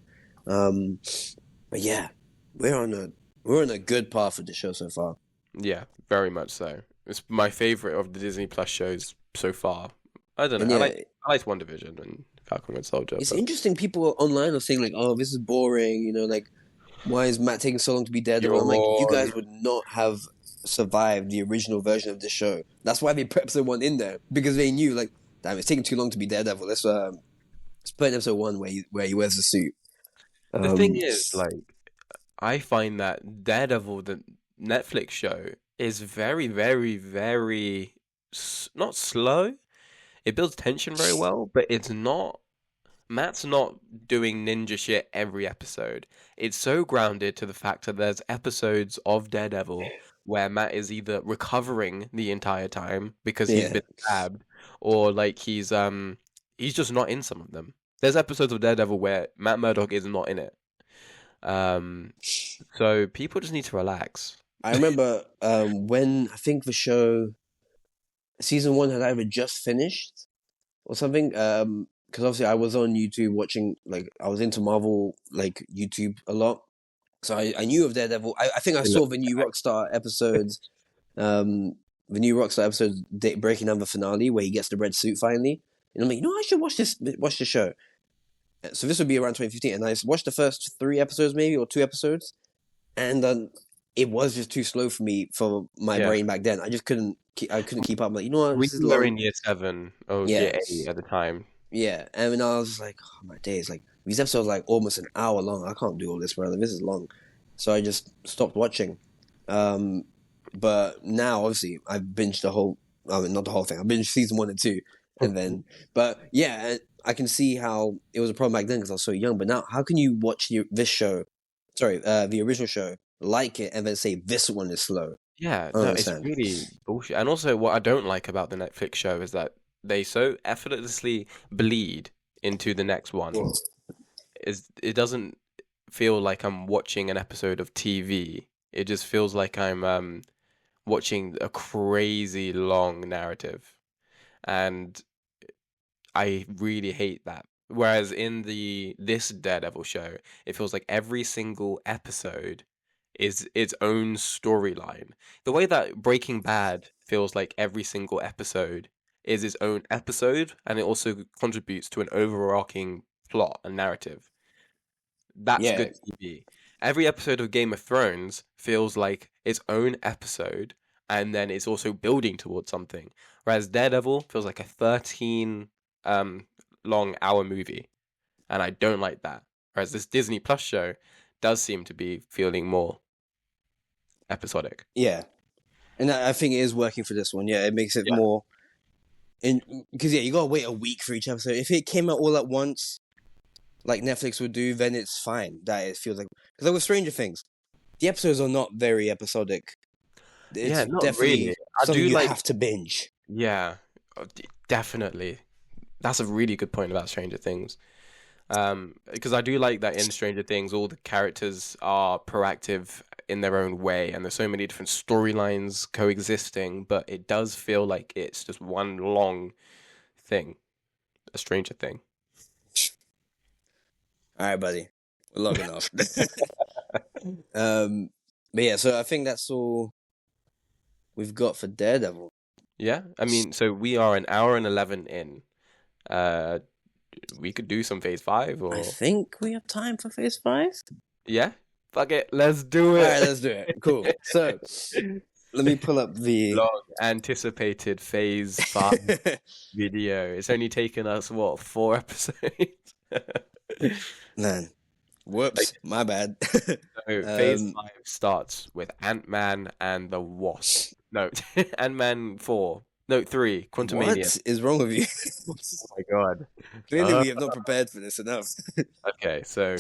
But yeah, we're on a good path with the show so far. Yeah, very much so. It's my favorite of the Disney Plus shows so far. I don't know. And I liked WandaVision and Falcon and Soldier. It's interesting. People online are saying like, "Oh, this is boring." You know, like, why is Matt taking so long to be Daredevil? I'm like, you guys would not have survived the original version of the show. That's why they put episode 1 in there, because they knew like, damn, it's taking too long to be Daredevil. Let's put in episode 1 where he wears the suit. The thing is, like, I find that Daredevil, the Netflix show, is very, very, very not slow. It builds tension very well, but it's not. Matt's not doing ninja shit every episode. It's so grounded to the fact that there's episodes of Daredevil where Matt is either recovering the entire time because he's been stabbed, or like he's just not in some of them. There's episodes of Daredevil where Matt Murdock is not in it. So people just need to relax. I remember when I think the show season 1 had either just finished or something. Because obviously I was on YouTube watching, like, I was into Marvel, like, YouTube a lot. So I knew of Daredevil. I think I saw the new Rockstar episodes, breaking down the finale where he gets the red suit finally. And I'm like, I should watch the show. So this would be around 2015. And I watched the first 3 episodes maybe, or 2 episodes. And it was just too slow for me, for my brain back then. I just couldn't keep up. I'm like, what? We were in year 7 or year 8 at the time. Yeah, and then I was like, oh my days, like these episodes are like almost an hour long. I can't do all this, brother. This is long. So I just stopped watching. But now obviously I've binged not the whole thing. I binged season 1 and 2, and then, but yeah, I can see how it was a problem back then because I was so young. But now, how can you watch the original show, like it, and then say this one is slow? Yeah, no, it's really bullshit. And also, what I don't like about the Netflix show is that they so effortlessly bleed into the next one. It doesn't feel like I'm watching an episode of TV. It just feels like I'm watching a crazy long narrative, and I really hate that. Whereas in this Daredevil show, it feels like every single episode is its own storyline. The way that Breaking Bad feels like every single episode is its own episode, and it also contributes to an overarching plot and narrative. That's good TV. Every episode of Game of Thrones feels like its own episode, and then it's also building towards something. Whereas Daredevil feels like a 13 long hour movie, and I don't like that. Whereas this Disney Plus show does seem to be feeling more episodic. Yeah. And I think it is working for this one. Yeah, it makes it Yeah. more. Because you gotta wait a week for each episode. If it came out all at once, like Netflix would do, then it's fine. That it feels like because like with Stranger Things, the episodes are not very episodic. Yeah, It's not really. definitely I something do you like. have to binge. Yeah, definitely. That's a really good point about Stranger Things. Because I do like that in Stranger Things, all the characters are proactive in their own way, and there's so many different storylines coexisting, but it does feel like it's just one long thing, a Stranger Thing. All right, buddy, we're long enough. But yeah, so I think that's all we've got for Daredevil. Yeah, I mean, so we are an hour and 11 in. Uh, we could do some phase 5 I or think we have time for Phase 5. yeah, fuck it, let's do All right, it. let's do it. Cool. So let me pull up the. Long anticipated phase 5 video. It's only taken us what, 4 episodes? Man, whoops, my bad. So phase Um, 5 starts with Ant-Man and the Wasp. No, Ant-Man 4. No, 3. Quantumania. what is wrong with you? Oh my god. Clearly, Uh, we have not prepared for this enough. okay, so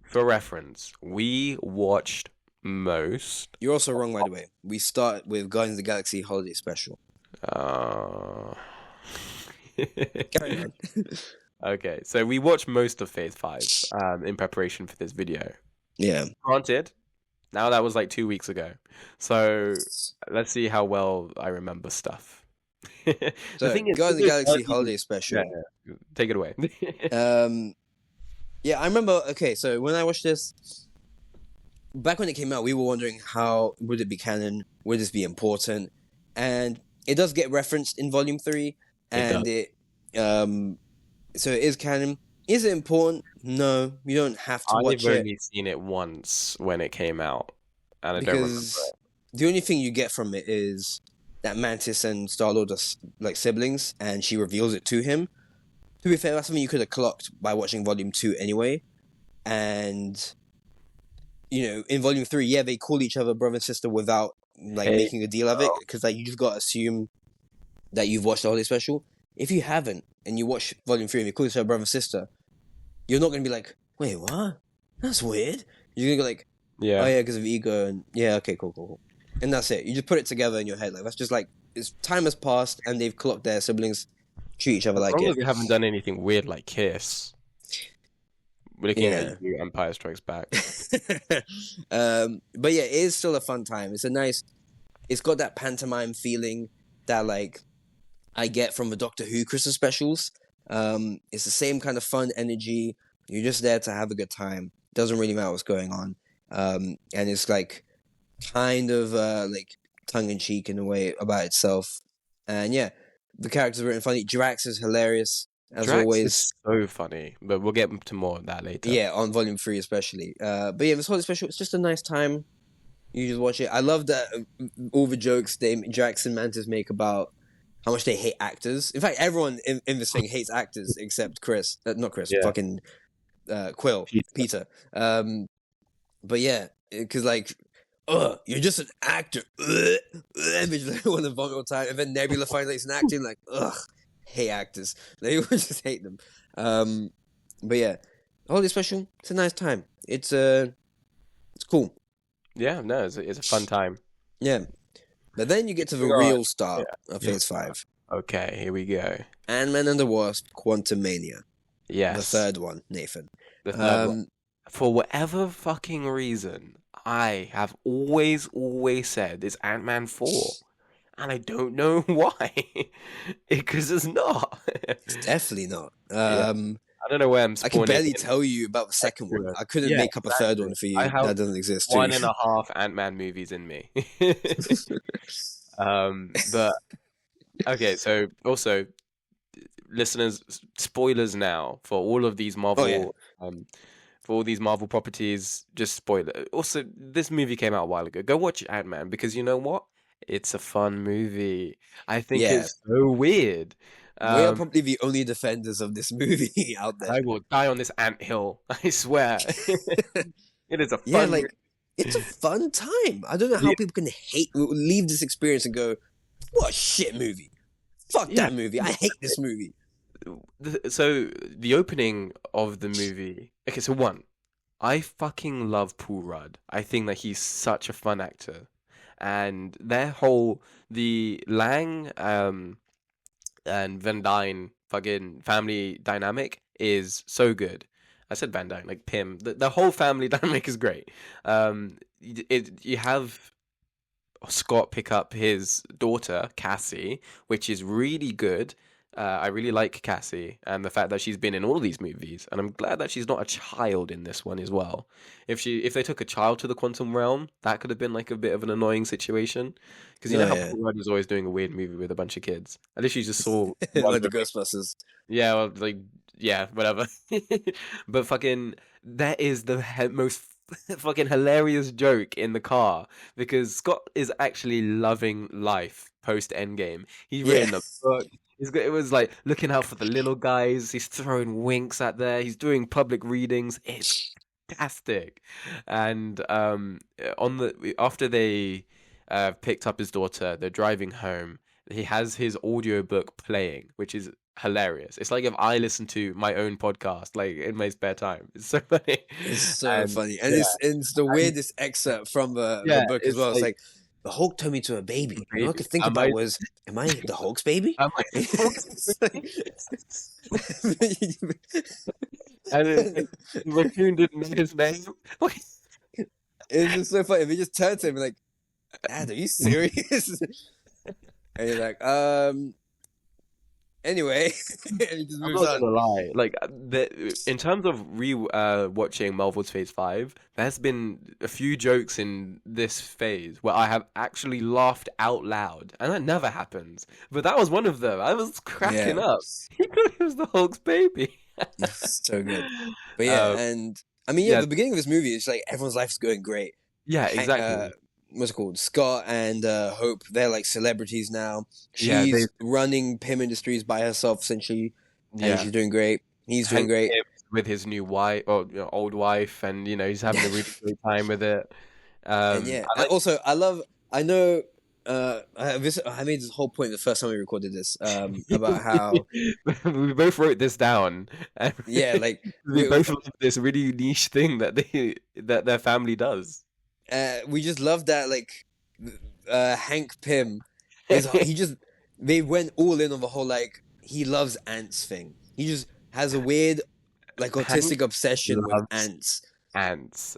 for reference, we watched most. You're also wrong, by the way. We start with Guardians of the Galaxy Holiday Special. Uh... Carry on. Okay, so we watched most of Phase 5 in preparation for this video. Yeah. Granted, now that was like 2 weeks ago. So let's see how well I remember stuff. The So, thing is, Guardians of the Galaxy early- Holiday Special. Yeah, take it away. Yeah, I remember. Okay, so when I watched this, back when it came out, we were wondering how would it be canon? Would this be important? And it does get referenced in Volume 3, and so it is canon. Is it important? No, you don't have to watch I've it only seen it once when it came out, and I don't remember because it. the only thing you get from it is that Mantis and Star-Lord are like siblings, and she reveals it to him. To be fair, that's something you could have clocked by watching Volume 2 anyway. And, you know, in Volume 3, yeah, they call each other brother and sister without, like, Hey, making a deal of it. Because, like, you just got to assume that you've watched the Holiday Special. If you haven't, and you watch Volume 3 and you call each other brother and sister, you're not going to be like, wait, what? That's weird. You're going to go like, Yeah. oh, yeah, because of ego. And, yeah, okay, cool. And that's it. You just put it together in your head. Like, that's just like, it's time has passed, and they've clocked their siblings treat each other As like long it. as they haven't done anything weird like Kiss. We're looking Yeah. at you, Empire Strikes Back. But yeah, it is still a fun time. It's got that pantomime feeling that like I get from the Doctor Who Christmas specials. It's the same kind of fun energy. You're just there to have a good time. Doesn't really matter what's going on. And it's like kind of like tongue in cheek in a way about itself. And yeah, the characters are written funny. Drax is hilarious as Drax always. is so funny, but we'll get to more of that later. Yeah, on Volume 3 especially. But yeah, this Holiday Special, it's just a nice time. You just watch it. I love that all the jokes Drax and Mantis make about how much they hate actors. In fact, everyone in this thing hates actors except Chris. Not Chris, Yeah. fucking Quill, Peter. But yeah, because like, you're just an actor. And they just want to vomit all the time. And then Nebula finally is an actor, and like, hate actors. They all just hate them. But yeah, Holiday Special, it's a nice time. It's cool. Yeah, no, it's a fun time. Yeah. But then you get to the Right. real start of Yeah. Phase 5. Okay, here we go. Ant-Man and the Wasp, Quantumania. Yes, The third one, Nathan. the third one. Um, For whatever fucking reason, I have always said it's Ant-Man 4. And I don't know why. Because it's not. it's definitely not. Yeah. I don't know where I'm I can spawning barely in. tell you about the second one. I couldn't Yeah, make up a third one for you. I have That doesn't exist. One too. and a half Ant-Man movies in me. But okay, so also listeners, spoilers now for all of these Marvel for all these Marvel properties, just spoiler. Also, this movie came out a while ago. Go watch Ant-Man because you know what? It's a fun movie. I think Yeah. it's so weird. We are probably the only defenders of this movie out there. I will die on this ant hill. I swear. It is a fun Yeah, like it's a fun time. I don't know how Yeah, people can leave this experience and go, "What a shit movie! Fuck yeah. that movie! I hate this movie." So the opening of the movie. Okay, so one, I fucking love Paul Rudd. I think that he's such a fun actor, and their whole the Lang and Van Dyne fucking family dynamic is so good. I said Van Dyne, like Pym. The whole family dynamic is great. You have Scott pick up his daughter Cassie, which is really good. I really like Cassie and the fact that she's been in all of these movies, and I'm glad that she's not a child in this one as well. If they took a child to the quantum realm, that could have been like a bit of an annoying situation, because you know Oh how yeah, Paul Rudd was always doing a weird movie with a bunch of kids. I literally just saw one like of the them. Ghostbusters. Yeah, well, like yeah, whatever. But fucking, that is the most fucking hilarious joke in the car, because Scott is actually loving life post Endgame. He's Yeah, written a book. It was like looking out for the little guys. He's throwing winks at there. He's doing public readings. It's fantastic. And on the after they picked up his daughter, they're driving home. He has his audiobook playing, which is hilarious. It's like if I listen to my own podcast like in my spare time. It's so funny. it's so And funny, and yeah, it's the and weirdest excerpt from the yeah, book as it's well. It's like like the Hulk turned me to a baby, and all I baby. could think Am about I was, "Am I the Hulk's baby?" am I It's like- and Raccoon didn't know his name. Like, it's just so funny. If he just turned to him like, "Dad, are you serious?" And he's like, anyway, and he just I'm moves not on. gonna lie. Like in terms of watching Marvel's Phase 5, there's been a few jokes in this phase where I have actually laughed out loud, and that never happens. But that was one of them. I was Yeah, cracking up. He thought he was the Hulk's baby. so good. But yeah, Um, and I mean, yeah, yeah, the beginning of this movie is like everyone's life's going great. yeah, Ha- exactly. what's it called? Scott and Hope, they're like celebrities now. Yeah, they, She's running Pym Industries by herself essentially, and yeah. she's doing great. He's doing Hank great. Pym with his new wife or old wife, and he's having a really great time with it. And yeah, I and like. also I know I made this whole point the first time we recorded this about how We both wrote this down, and yeah, like we both love this really niche thing that their family does. we just love that like Hank Pym is he just they went all in on the whole like he loves ants thing. He just has a weird like Hank autistic obsession with loves ants, ants,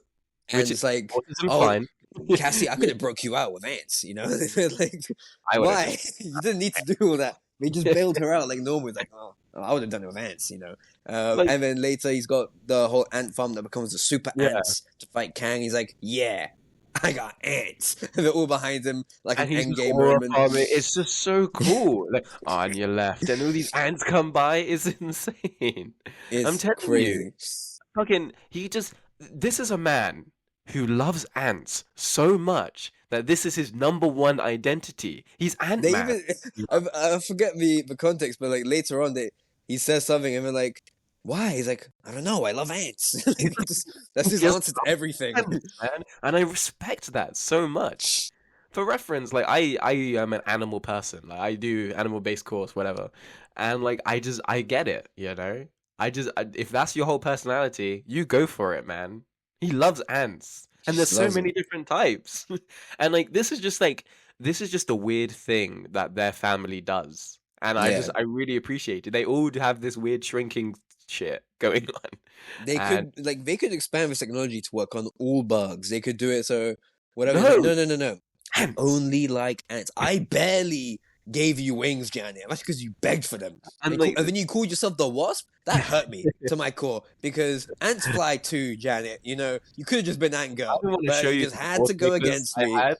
and which it's like, autism oh, fine. Cassie, I could have broke you out with ants, you know? Like, I would have. why? You didn't need to do all that. They just bailed her out like normal. It's like, oh, I would have done it with ants, you know? Like, And then later he's got the whole ant farm that becomes the super yeah, ants to fight Kang. He's like, yeah, I got ants. And they're all behind him like an and he's just endgame aura moment. farming. It's just so cool. Like, on your left, and all these ants come by. It's insane. I'm It's telling you. crazy. Fucking, this is a man who loves ants so much that this is his number one identity. He's They Ant-Man. even, I forget the context, but like later on, he says something and they're like, why? He's like, I don't know. I love ants. Like, that's his Yes, answer to everything. man, and I respect that so much. For reference, like I am an animal person. Like I do animal-based course, whatever, and like I get it, you know. If that's your whole personality, you go for it, man. He loves ants, and there's Just so loves many them. different types, and like this is just a weird thing that their family does, and Yeah. I really appreciate it. They all have this weird shrinking shit going on, and They could expand this technology to work on all bugs. They could do it so whatever. He's like, no. no. I Ants. only like ants. I barely gave you wings, Janet. That's because you begged for them. And like, And then you called yourself the wasp? That hurt me to my core because ants fly too, Janet. You know, you could have just been Ant I Girl, don't want to but show you you just the had to go wallpapers against I me. had.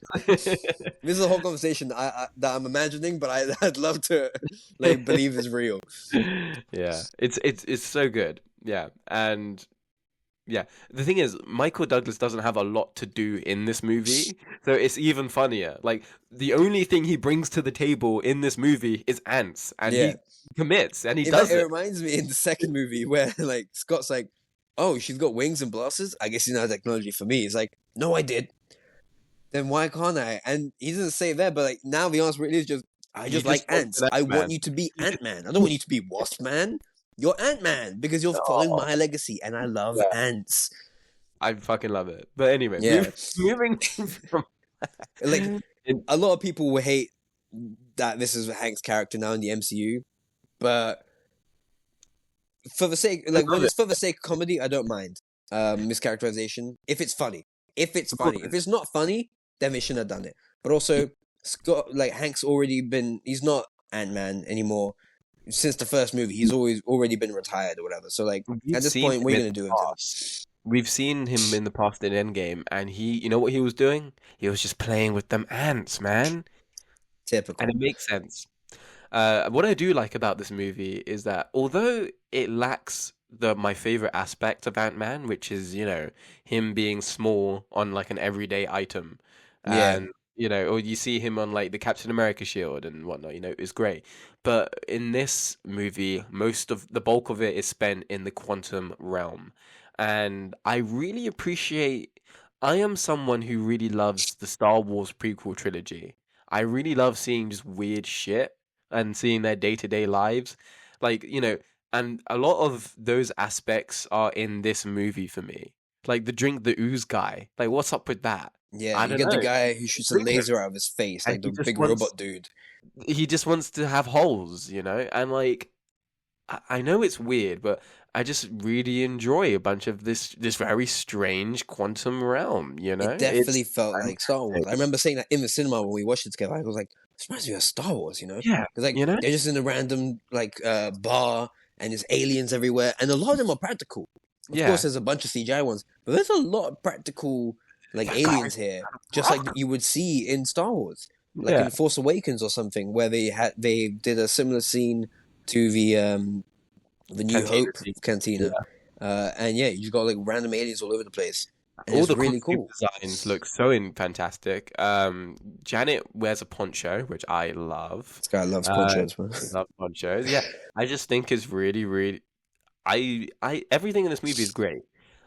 This is a whole conversation that I'm imagining, but I'd love to like believe is real. Yeah, it's so good. Yeah, and yeah, the thing is, Michael Douglas doesn't have a lot to do in this movie, so it's even funnier. Like the only thing he brings to the table in this movie is ants, and Yeah. he commits and he In fact, does it it. reminds me in the second movie where like Scott's like, "Oh, she's got wings and blasters. I guess you know technology for me." It's like, No, I did. Then why can't I? And he doesn't say that, but like now the answer really is just I You just just like want ants. an I want Ant-Man. you to be You just, Ant Man. I don't want you to be Wasp Man. You're Ant Man because you're following oh, my legacy, and I love yeah, ants. I fucking love it. But anyway, Yeah, moving from like in, a lot of people will hate that this is Hank's character now in the MCU, but for the sake, I like when love it. it's for the sake of comedy, I don't mind mischaracterization if it's funny. If Of course, it's not funny, then they shouldn't have done it. But also, Scott, like Hank's already been, he's not Ant Man anymore since the first movie. He's already been retired or whatever. So like we've at this seen point, him what are in you gonna the do with him? past. We've seen him in the past in Endgame, and you know what he was doing? He was just playing with them ants, man, and Typical. it makes sense. What I do like about this movie is that although it lacks the my favorite aspect of Ant-Man, which is, him being small on like an everyday item, Yeah, and or you see him on like the Captain America shield and whatnot, it's great. But in this movie, most of the bulk of it is spent in the quantum realm, and I really appreciate. I am someone who really loves the Star Wars prequel trilogy. I really love seeing just weird shit and seeing their day-to-day lives. Like, and a lot of those aspects are in this movie for me. Like the drink the ooze guy. Like, what's up with that? yeah. I You don't get the know. guy who shoots a Bring him. laser out of his face, And like the big robot dude. he just wants to have holes, and like I know it's weird, but I just really enjoy a bunch of this very strange quantum realm, It It's definitely felt like Star Wars. I fantastic. remember saying that in the cinema when we watched it together. I was like, "This reminds me of Star Wars," you know? Yeah, Because like they're just in a random like bar and there's aliens everywhere, and a lot of them are practical. Of course, Yeah. there's a bunch of CGI ones, but there's a lot of practical like That aliens guy's here, just like rough. you would see in Star Wars, like Yeah. in Force Awakens or something, where they did a similar scene to the New Cantina Hope scene. cantina, and yeah, you just got like random aliens all over the place, and All it's the really costume cool. designs look so fantastic. Janet wears a poncho, which I love. This guy loves Uh, ponchos, man. love ponchos. Yeah, I just think it's really, really. I everything in this movie is great.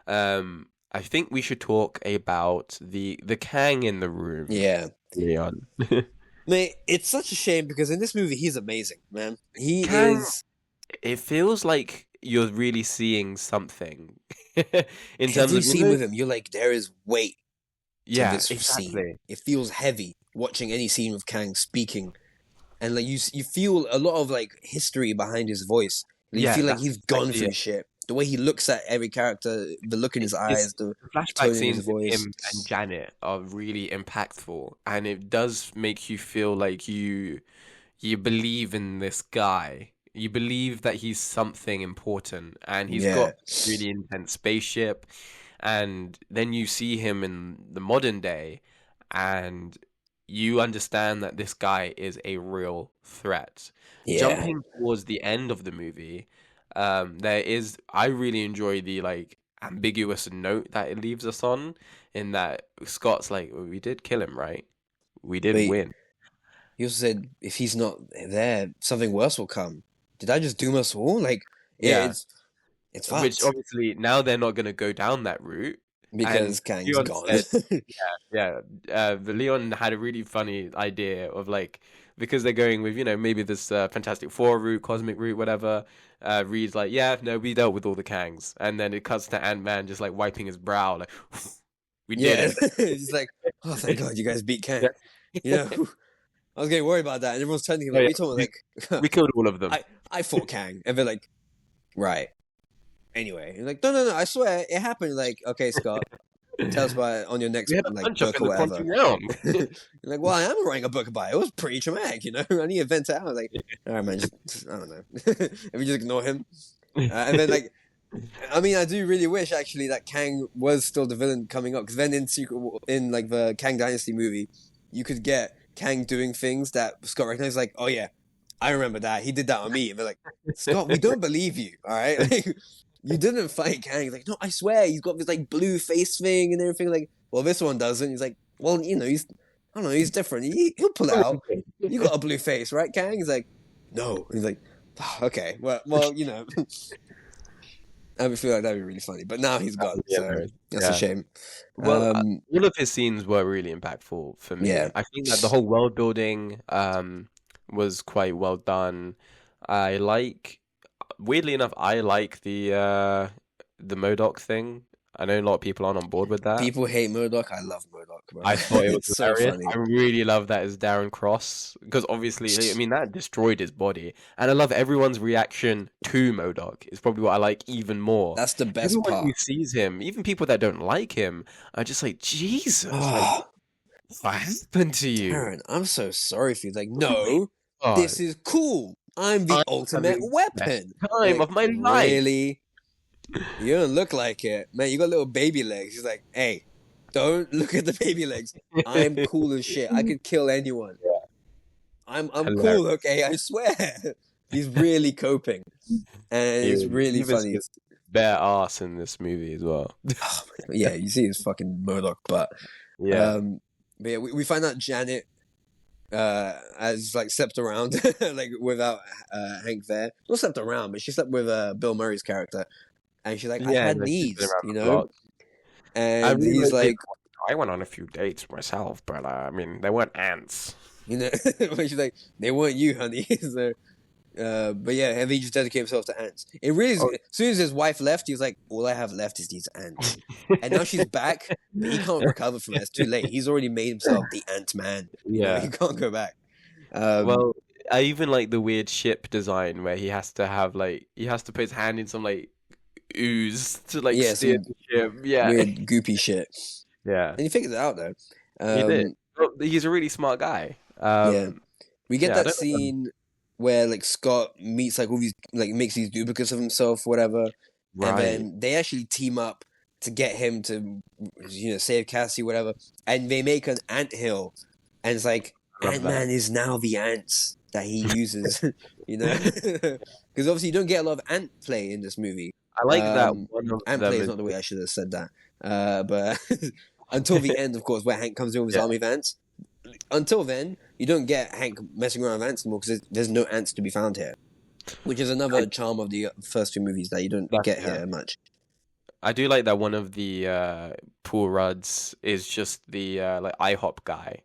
I think we should talk about the Kang in the room, Yeah. Leon. Mate, it's such a shame because in this movie he's amazing, man. He Kang, is it feels like you're really seeing something in terms every of scene with him, you're like, there is weight to yeah, this scene. exactly. It feels heavy watching any scene with Kang speaking. And like you feel a lot of like history behind his voice. You Yeah, feel like that's he's gone exactly through it. shit. The way he looks at every character, the look in his It's eyes, the the flashback tone in his scenes with voice. him and Janet are really impactful, and it does make you feel like you believe in this guy. You believe that he's something important, and he's Yeah. got this really intense spaceship, and then you see him in the modern day, and you understand that this guy is a real threat. Yeah. Jumping towards the end of the movie, I really enjoy the like ambiguous note that it leaves us on, in that Scott's like, "Well, we did kill him, right? We did But win." he also said if he's not there, something worse will come. Did I just doom us all? Like, yeah, Yeah, it's which fucked obviously now they're not gonna go down that route. And because Kang's Leon gone. said, yeah, but Leon had a really funny idea of like, because they're going with maybe this Fantastic Four route, cosmic route, whatever. Reed's like, yeah, no, we dealt with all the Kangs, and then it cuts to Ant-Man just like wiping his brow, like, we did Yeah, it. he's like, oh, thank God you guys beat Yeah. Kang. You know, I was getting worried about that, and everyone's turning to him Oh, like, yeah. "We talking like, We killed all of them. I fought Kang," and they're like, "Right." Anyway, he's like, "No, I swear it happened." Like, okay, Scott, tell us about it on your next We had a like punch up book in or the whatever. quantum realm. You're like, well, I am writing a book about it. It was pretty traumatic, you know. I need to vent it out. Like, all right, man, just I don't know. If we just ignore him, and then like, I mean, I do really wish actually that Kang was still the villain coming up because then in like the Kang Dynasty movie, you could get Kang doing things that Scott recognizes. Like, oh yeah, I remember that he did that on me. And they're like, Scott, we don't believe you. All right, like, you didn't fight Kang. He's like, no, I swear, he's got this like blue face thing and everything. Like, well, this one doesn't. He's like, well, he's I don't know, he's different. He'll pull it out. You got a blue face, right, Kang? He's like, no. He's like, oh, okay, well, I would feel like that'd be really funny. But now he's gone, Yeah, so that's a yeah. shame. Well, Um, all of his scenes were really impactful for me. yeah. I think that the whole world building was quite well done. I like, weirdly enough, I like the MODOK thing. I know a lot of people aren't on board with that. People hate Murdoch. I love Murdoch, bro. I thought it was It's so hilarious. funny. I really love that as Darren Cross because obviously, I mean, that destroyed his body, and I love everyone's reaction to MODOK. It's probably what I like even more. That's the best Everyone who part. sees him, even people that don't like him, are just like, Jesus, like, Oh, what happened to you? Darren, I'm so sorry for you. Like, no, God, this is cool. I'm the I'm ultimate having the best weapon. time Like, of my life. really? You don't look like it. Man, you got little baby legs. He's like, hey, don't look at the baby legs. I'm cool as shit. I could kill anyone. I'm Hilarious. cool, okay? I swear. He's really coping. And it's He really even funny. his bare ass in this movie as well. Yeah, you see his fucking Murdoch butt. Yeah, But yeah, we find out Janet has like slept around like without Hank there. Not slept around, but she slept with Bill Murray's character. And she's like, I yeah, had no, she's been needs, around you the know? block. I And really he's like like, I went on a few dates myself, but I mean, they weren't ants. you know, when she's like, they weren't you, honey. So, but yeah, and he just dedicated himself to ants. It really is, Oh. as soon as his wife left, he was like, all I have left is these ants. And now she's back, but he can't recover from it. It's too late. He's already made himself the Ant-Man. You know, Yeah. he can't go back. Well, I even like the weird ship design where he has to have like he has to put his hand in some like ooze to like Yeah, steer some the ship. Yeah, weird goopy shit. yeah, And he figures it out though. he did. Um, Well, he's a really smart guy. yeah, we get Yeah, I that don't know. scene where like Scott meets like all these like makes these duplicates of himself, whatever, and Right. then they actually team up to get him to save Cassie, whatever, and they make an ant hill, and it's like Love Ant Man is now the ants that he uses, because obviously you don't get a lot of ant play in this movie. I like that Um, one of Ant them play is is not the way I should have said that, but until the end, of course, where Hank comes in with his Yeah. army of ants. Until then, you don't get Hank messing around with ants anymore because there's no ants to be found here, which is another charm of the first two movies that you don't That's get true. here much. I do like that one of the Paul Rudds is just the like IHOP guy.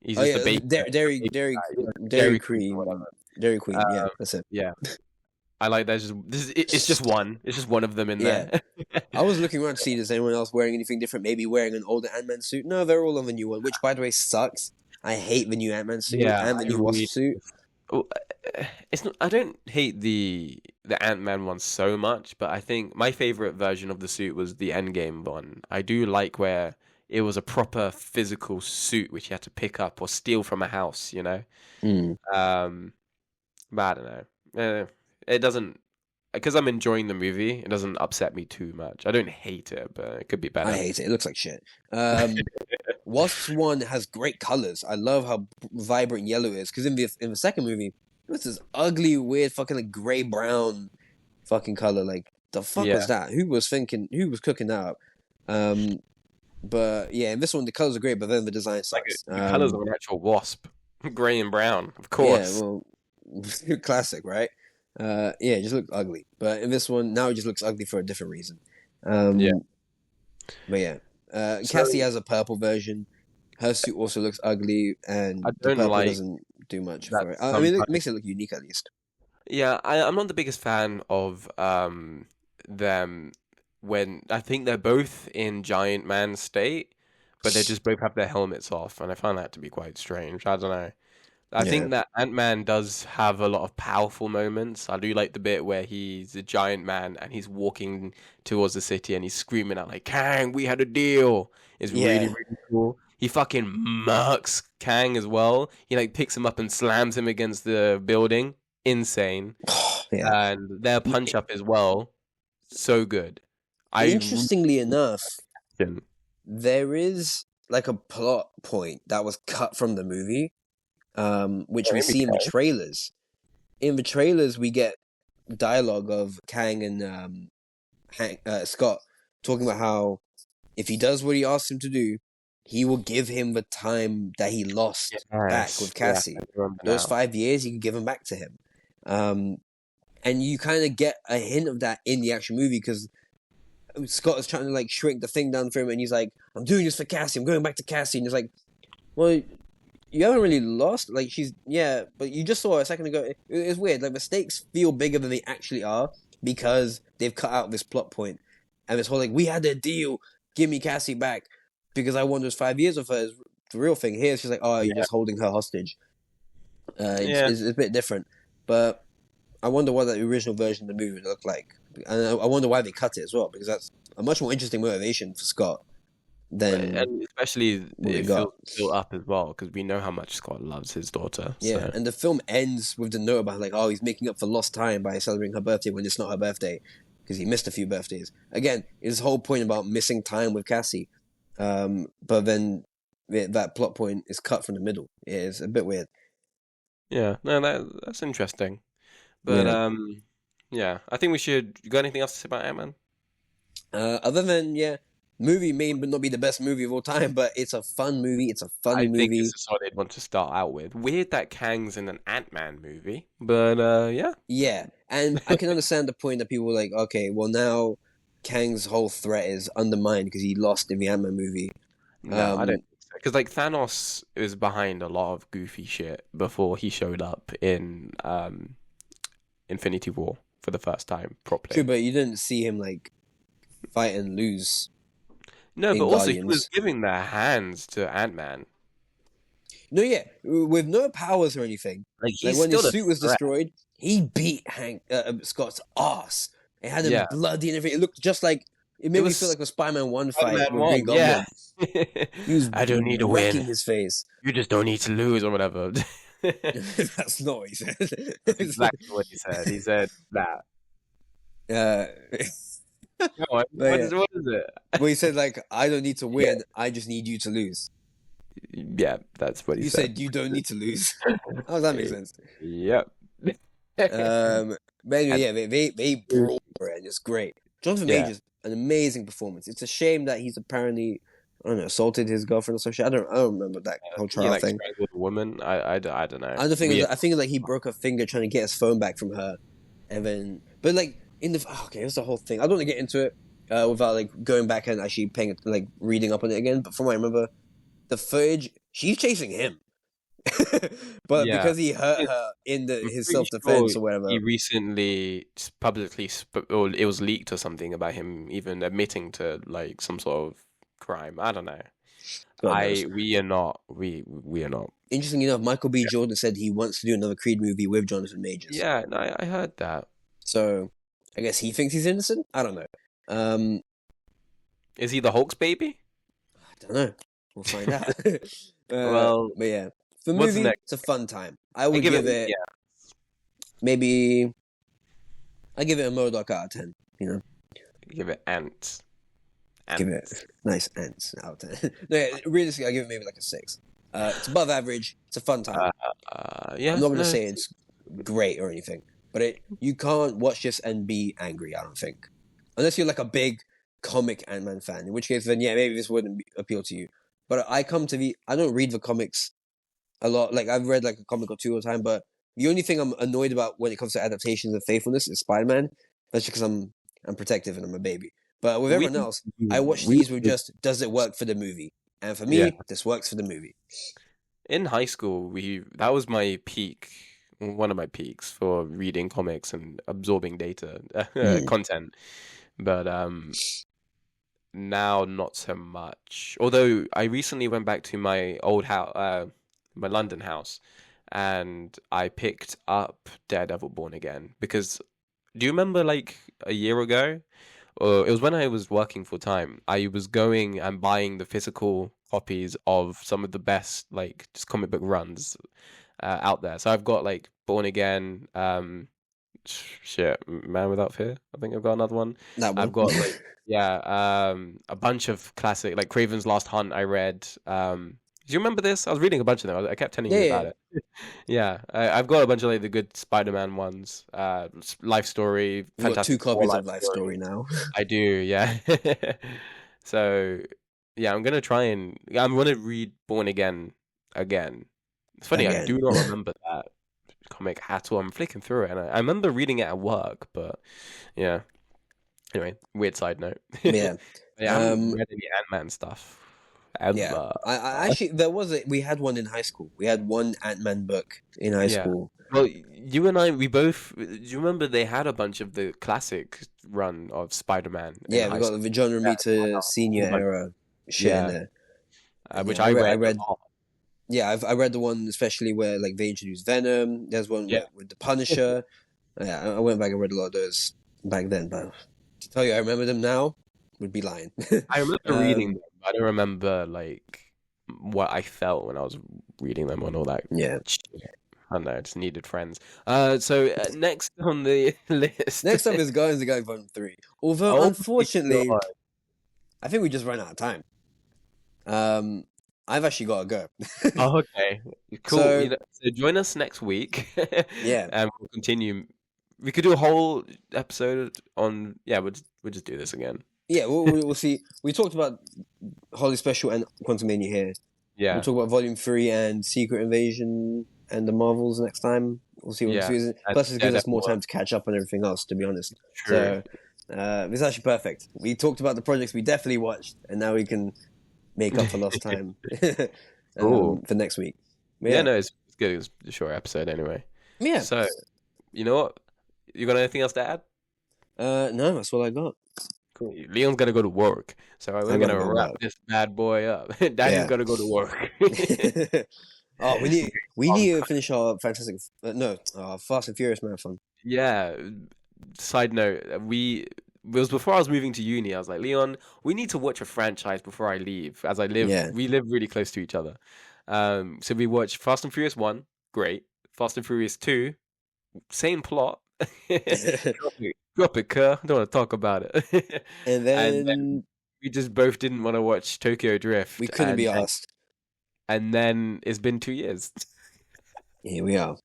He's Oh just yeah, the bacon. Dairy Dairy Dairy Queen or Queen, whatever. Dairy Queen. Yeah, Um, that's it. Yeah, I like that. It's just one. It's just one of them in Yeah. there. I was looking around to see does anyone else wearing anything different, maybe wearing an older Ant-Man suit. No, they're all on the new one, which by the way sucks. I hate the new Ant-Man suit Yeah, and the I new Wasp really- suit. Well, it's not. I don't hate the Ant-Man one so much, but I think my favorite version of the suit was the Endgame one. I do like where it was a proper physical suit which you had to pick up or steal from a house. You know. Mm. But I don't know. It doesn't because I'm enjoying the movie. It doesn't upset me too much. I don't hate it, but it could be better. I hate it. It looks like shit. Wasp's one has great colors. I love how vibrant yellow is because in the second movie, it was this ugly, weird, fucking like gray brown, fucking color. Like the fuck Yeah. was that? Who was thinking? Who was cooking that up? But yeah, in this one the colors are great, but then the design Like sucks. the colors of an actual wasp, gray and brown, of course. Yeah, well, classic, right? Yeah, it just looked ugly. But in this one, now it just looks ugly for a different reason. Yeah. But yeah, So- Cassie has a purple version. Her suit also looks ugly, and I the don't purple like doesn't do much that for it. I mean, it sometimes- makes it look unique at least. Yeah, I'm not the biggest fan of them when I think they're both in Giant Man state, but they just both have their helmets off, and I find that to be quite strange. I don't know. I Yeah. think that Ant-Man does have a lot of powerful moments. I do like the bit where he's a giant man and he's walking towards the city and he's screaming out like, "Kang, we had a deal." It's really, Yeah. really cool. He fucking murks Kang as well. He like picks him up and slams him against the building. Insane. Yeah. And their punch up as well. So good. I Interestingly enough, really- there is like a plot point that was cut from the movie, which we maybe see in the so. trailers. In the trailers, we get dialogue of Kang and Scott talking about how if he does what he asks him to do, he will give him the time that he lost back Yes, with yeah, Cassie. I remember Those now. 5 years, he can give them back to him. and you kind of get a hint of that in the actual movie because Scott is trying to like shrink the thing down for him, and he's like, "I'm doing this for Cassie. I'm going back to Cassie." And it's like, well, you haven't really lost. Like but you just saw her a second ago. It's weird. Like the stakes feel bigger than they actually are because they've cut out this plot point, and this whole like we had a deal. Give me Cassie back because I won those 5 years of her. Is the real thing here. It's just like, oh, you're just holding her hostage. It's a bit different, but I wonder what the original version of the movie would look like, and I wonder why they cut it as well because that's a much more interesting motivation for Scott than And especially what we it got. feels built up as well because we know how much Scott loves his daughter. Yeah, So and the film ends with the note about like, oh, he's making up for lost time by celebrating her birthday when it's not her birthday because he missed a few birthdays. Again, his whole point about missing time with Cassie, but then that plot point is cut from the middle. It's a bit weird. yeah, no, that's interesting. But Yeah. yeah, I think we should. You got anything else to say about Ant-Man? Other than movie may not be the best movie of all time, but it's a fun movie. It's a funny I think movie. it's a solid one to start out with. Weird that Kang's in an Ant-Man movie, but yeah. Yeah, and I can understand the point that people were like, okay, well now Kang's whole threat is undermined because he lost in the Ant-Man movie. No, I Um, don't think so. Because like Thanos was behind a lot of goofy shit before he showed up in Infinity War for the first time True, properly. but you didn't see him like fight and lose No, in but also he was Guardians. giving their hands to Ant-Man. No, yeah, with no powers or anything. Like Like he's when his still a suit was threat. destroyed, he beat Scott's ass. It had him Yeah, bloody and everything. It looked just like it it made me was feel like a Spider-Man 1 fight Spider-Man with Green 1. Yeah. Goblin. He was I don't need to wrecking win. his face. You just don't need to lose or whatever. That's not what he said. That's exactly what he said. He said that. uh, Come on, but yeah. what is it? Well, he said like, I don't need to Yeah, win. I just need you to lose. yeah, that's what he You said. said you don't need to lose. How does that make sense? Yep. But anyway, And yeah, they brought her and it's great. Jonathan yeah, Majors, an amazing performance. It's a shame that he's apparently, I don't know, assaulted his girlfriend or some shit. I don't remember that whole he trial like thing. strangled a woman. I don't know. I don't think Weird. I think like he broke her finger trying to get his phone back from her, and then but like in the okay, it was the whole thing. I don't want to get into it without like going back and actually paying like reading up on it again. But from what I remember, the footage, she's chasing him, but Yeah, because he hurt It- her in I'm his pretty self defense sure or whatever. he recently publicly, or it was leaked or something about him even admitting to like some sort of crime. I don't know. God knows. We are not. We are not. Interestingly enough, Michael B. Jordan said he wants to do another Creed movie with Jonathan Majors. Yeah, no, I heard that. So I guess he thinks he's innocent. I don't know. Is he the Hulk's baby? I don't know. We'll find out. Well, But yeah, for the what's movie, next? it's a fun time. I I would give give it. it maybe. I give it a Modoc out of 10. You know, Give it ants. give it nice ants out of 10. No, yeah, realistically, I give it maybe like a 6. It's above average. It's a fun time. Yeah. I'm not gonna no, say it's great or anything, but you can't watch this and be angry. I don't think, unless you're like a big comic Ant-Man fan, in which case then yeah, maybe this wouldn't appeal to you. But I don't read the comics a lot. Like I've read like a comic or two at a time, but the only thing I'm annoyed about when it comes to adaptations and faithfulness is Spider-Man. That's just because I'm protective and I'm a baby. But with we everyone else, I watch we these with just does it work for the movie? And for yeah. me, this works for the movie. In high school, that was my peak, one of my peaks for reading comics and absorbing data Hmm. content. But now not so much. Although I recently went back to my old house, my London house, and I picked up Daredevil Born Again because do you remember like a year ago? Or it was when I was working full time. I was going and buying the physical copies of some of the best like just comic book runs out there. So I've got like Born Again, shit, Man Without Fear. I think I've got another one. That I've one. got like yeah, a bunch of classic like Craven's Last Hunt. I read. Do you remember this? I was reading a bunch of them. I kept telling Yeah, you yeah. about it. Yeah, I've got a bunch of like the good Spider-Man ones. Life Story, We've got 2 Fantastic Four, copies Life of Life Story. Story now. I do, yeah. So, yeah, I'm gonna read Born Again again. It's funny, I Again. do not remember that comic at all. I'm flicking through it, and I remember reading it at work, but yeah. Anyway, weird side note. Yeah. Yeah, I haven't read any Ant-Man stuff Yeah. ever. I actually we had one in high school. We had one Ant-Man book in high Yeah. school. Well, you and I, we both. Do you remember they had a bunch of the classic run of Spider-Man in Yeah, we high got school? the John Romita senior But- era shit in Yeah, there. And which yeah, I I read. read. A lot. Yeah, I read the one especially where like they introduced Venom. There's one Yeah. with the Punisher. Yeah, I went back and read a lot of those back then, but to tell you I remember them now would be lying. I remember reading Um, them. But I don't remember like what I felt when I was reading them and all that. yeah. Shit. I don't know. I just needed friends. So next on the list. Next up is Guardians of the Galaxy Volume 3. Although Oh my unfortunately, God. I think we just ran out of time. I've actually got to go. Oh, okay. Cool. So- So join us next week. Yeah. And we'll continue. We could do a whole episode on. Yeah, we'll just do this again. Yeah, we'll see. We talked about Holiday Special and Quantumania here. Yeah. We'll talk about Volume 3 and Secret Invasion and the Marvels next time. We'll see what Yeah. this is. And- Plus, it gives yeah, us more definitely. time to catch up on everything else, to be honest. True. So, it's actually perfect. We talked about the projects we definitely watched, and now we can make up for lost time Cool. for next week. But Yeah, no, it's good. It was a short episode anyway. Yeah. So, you know what? You got anything else to add? No, that's all I got. Cool. Leon's got to go to work, so we're gotta gonna go wrap work. this bad boy up. Daddy's Yeah. got to go to work. Oh, we need to finish our Fast and Furious marathon. Yeah. Side note, it was before I was moving to uni. I was like, Leon, we need to watch a franchise before I leave, as Yeah. we live really close to each other. So we watched Fast and Furious 1, great. Fast and Furious 2, same plot. Drop it, Kerr. Don't want to talk about it. And And then we just both didn't want to watch Tokyo Drift. we couldn't be and- asked. And then it's been 2 years. Here we are.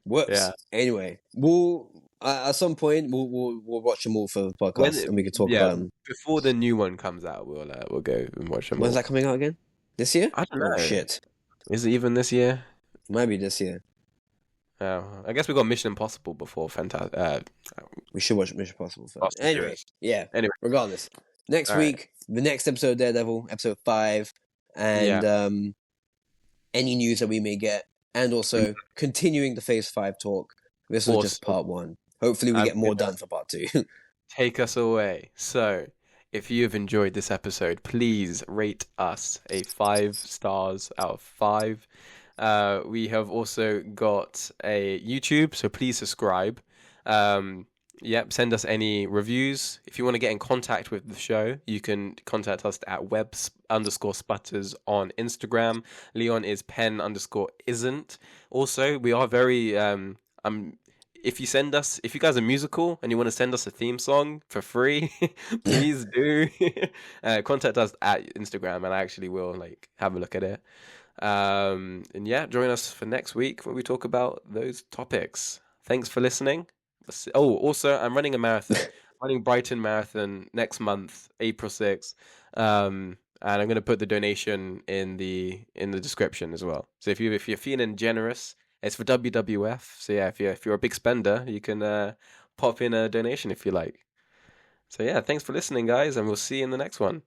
Whoops. Yeah. Anyway, we'll at some point we'll watch them all for the podcast, When- and we can talk yeah. about them. Before the new one comes out, we'll go and watch them. When's all. that coming out again? This year? I don't Oh know. shit! Is it even this year? Might be this year. Oh, I guess we got Mission Impossible before Fantastic. We should watch Mission Impossible first. Fast and Anyway, Furious. yeah. Anyway. Regardless, next All right. week, the next episode of Daredevil, episode 5, and any news that we may get, and also continuing the Phase 5 talk. This was just Awesome. part 1. Hopefully, we I'm get more gonna- done for part 2. Take us away. So, if you have enjoyed this episode, please rate us a 5 stars out of 5. We have also got a YouTube, so please subscribe. Yep, send us any reviews. If you want to get in contact with the show, you can contact us at webs_sputters on Instagram. Leon is pen_isn't. Also, we are very if you guys are musical and you want to send us a theme song for free, please do. Contact us at Instagram, and I actually will have a look at it. And yeah, join us for next week where we talk about those topics. Thanks for listening. Oh, also, I'm running a marathon. I'm running Brighton Marathon next month, April 6th. And I'm going to put the donation in the description as well. So if you're feeling generous, it's for WWF. So yeah, if you're a big spender, you can pop in a donation if you like. So yeah, thanks for listening, guys, and we'll see you in the next one.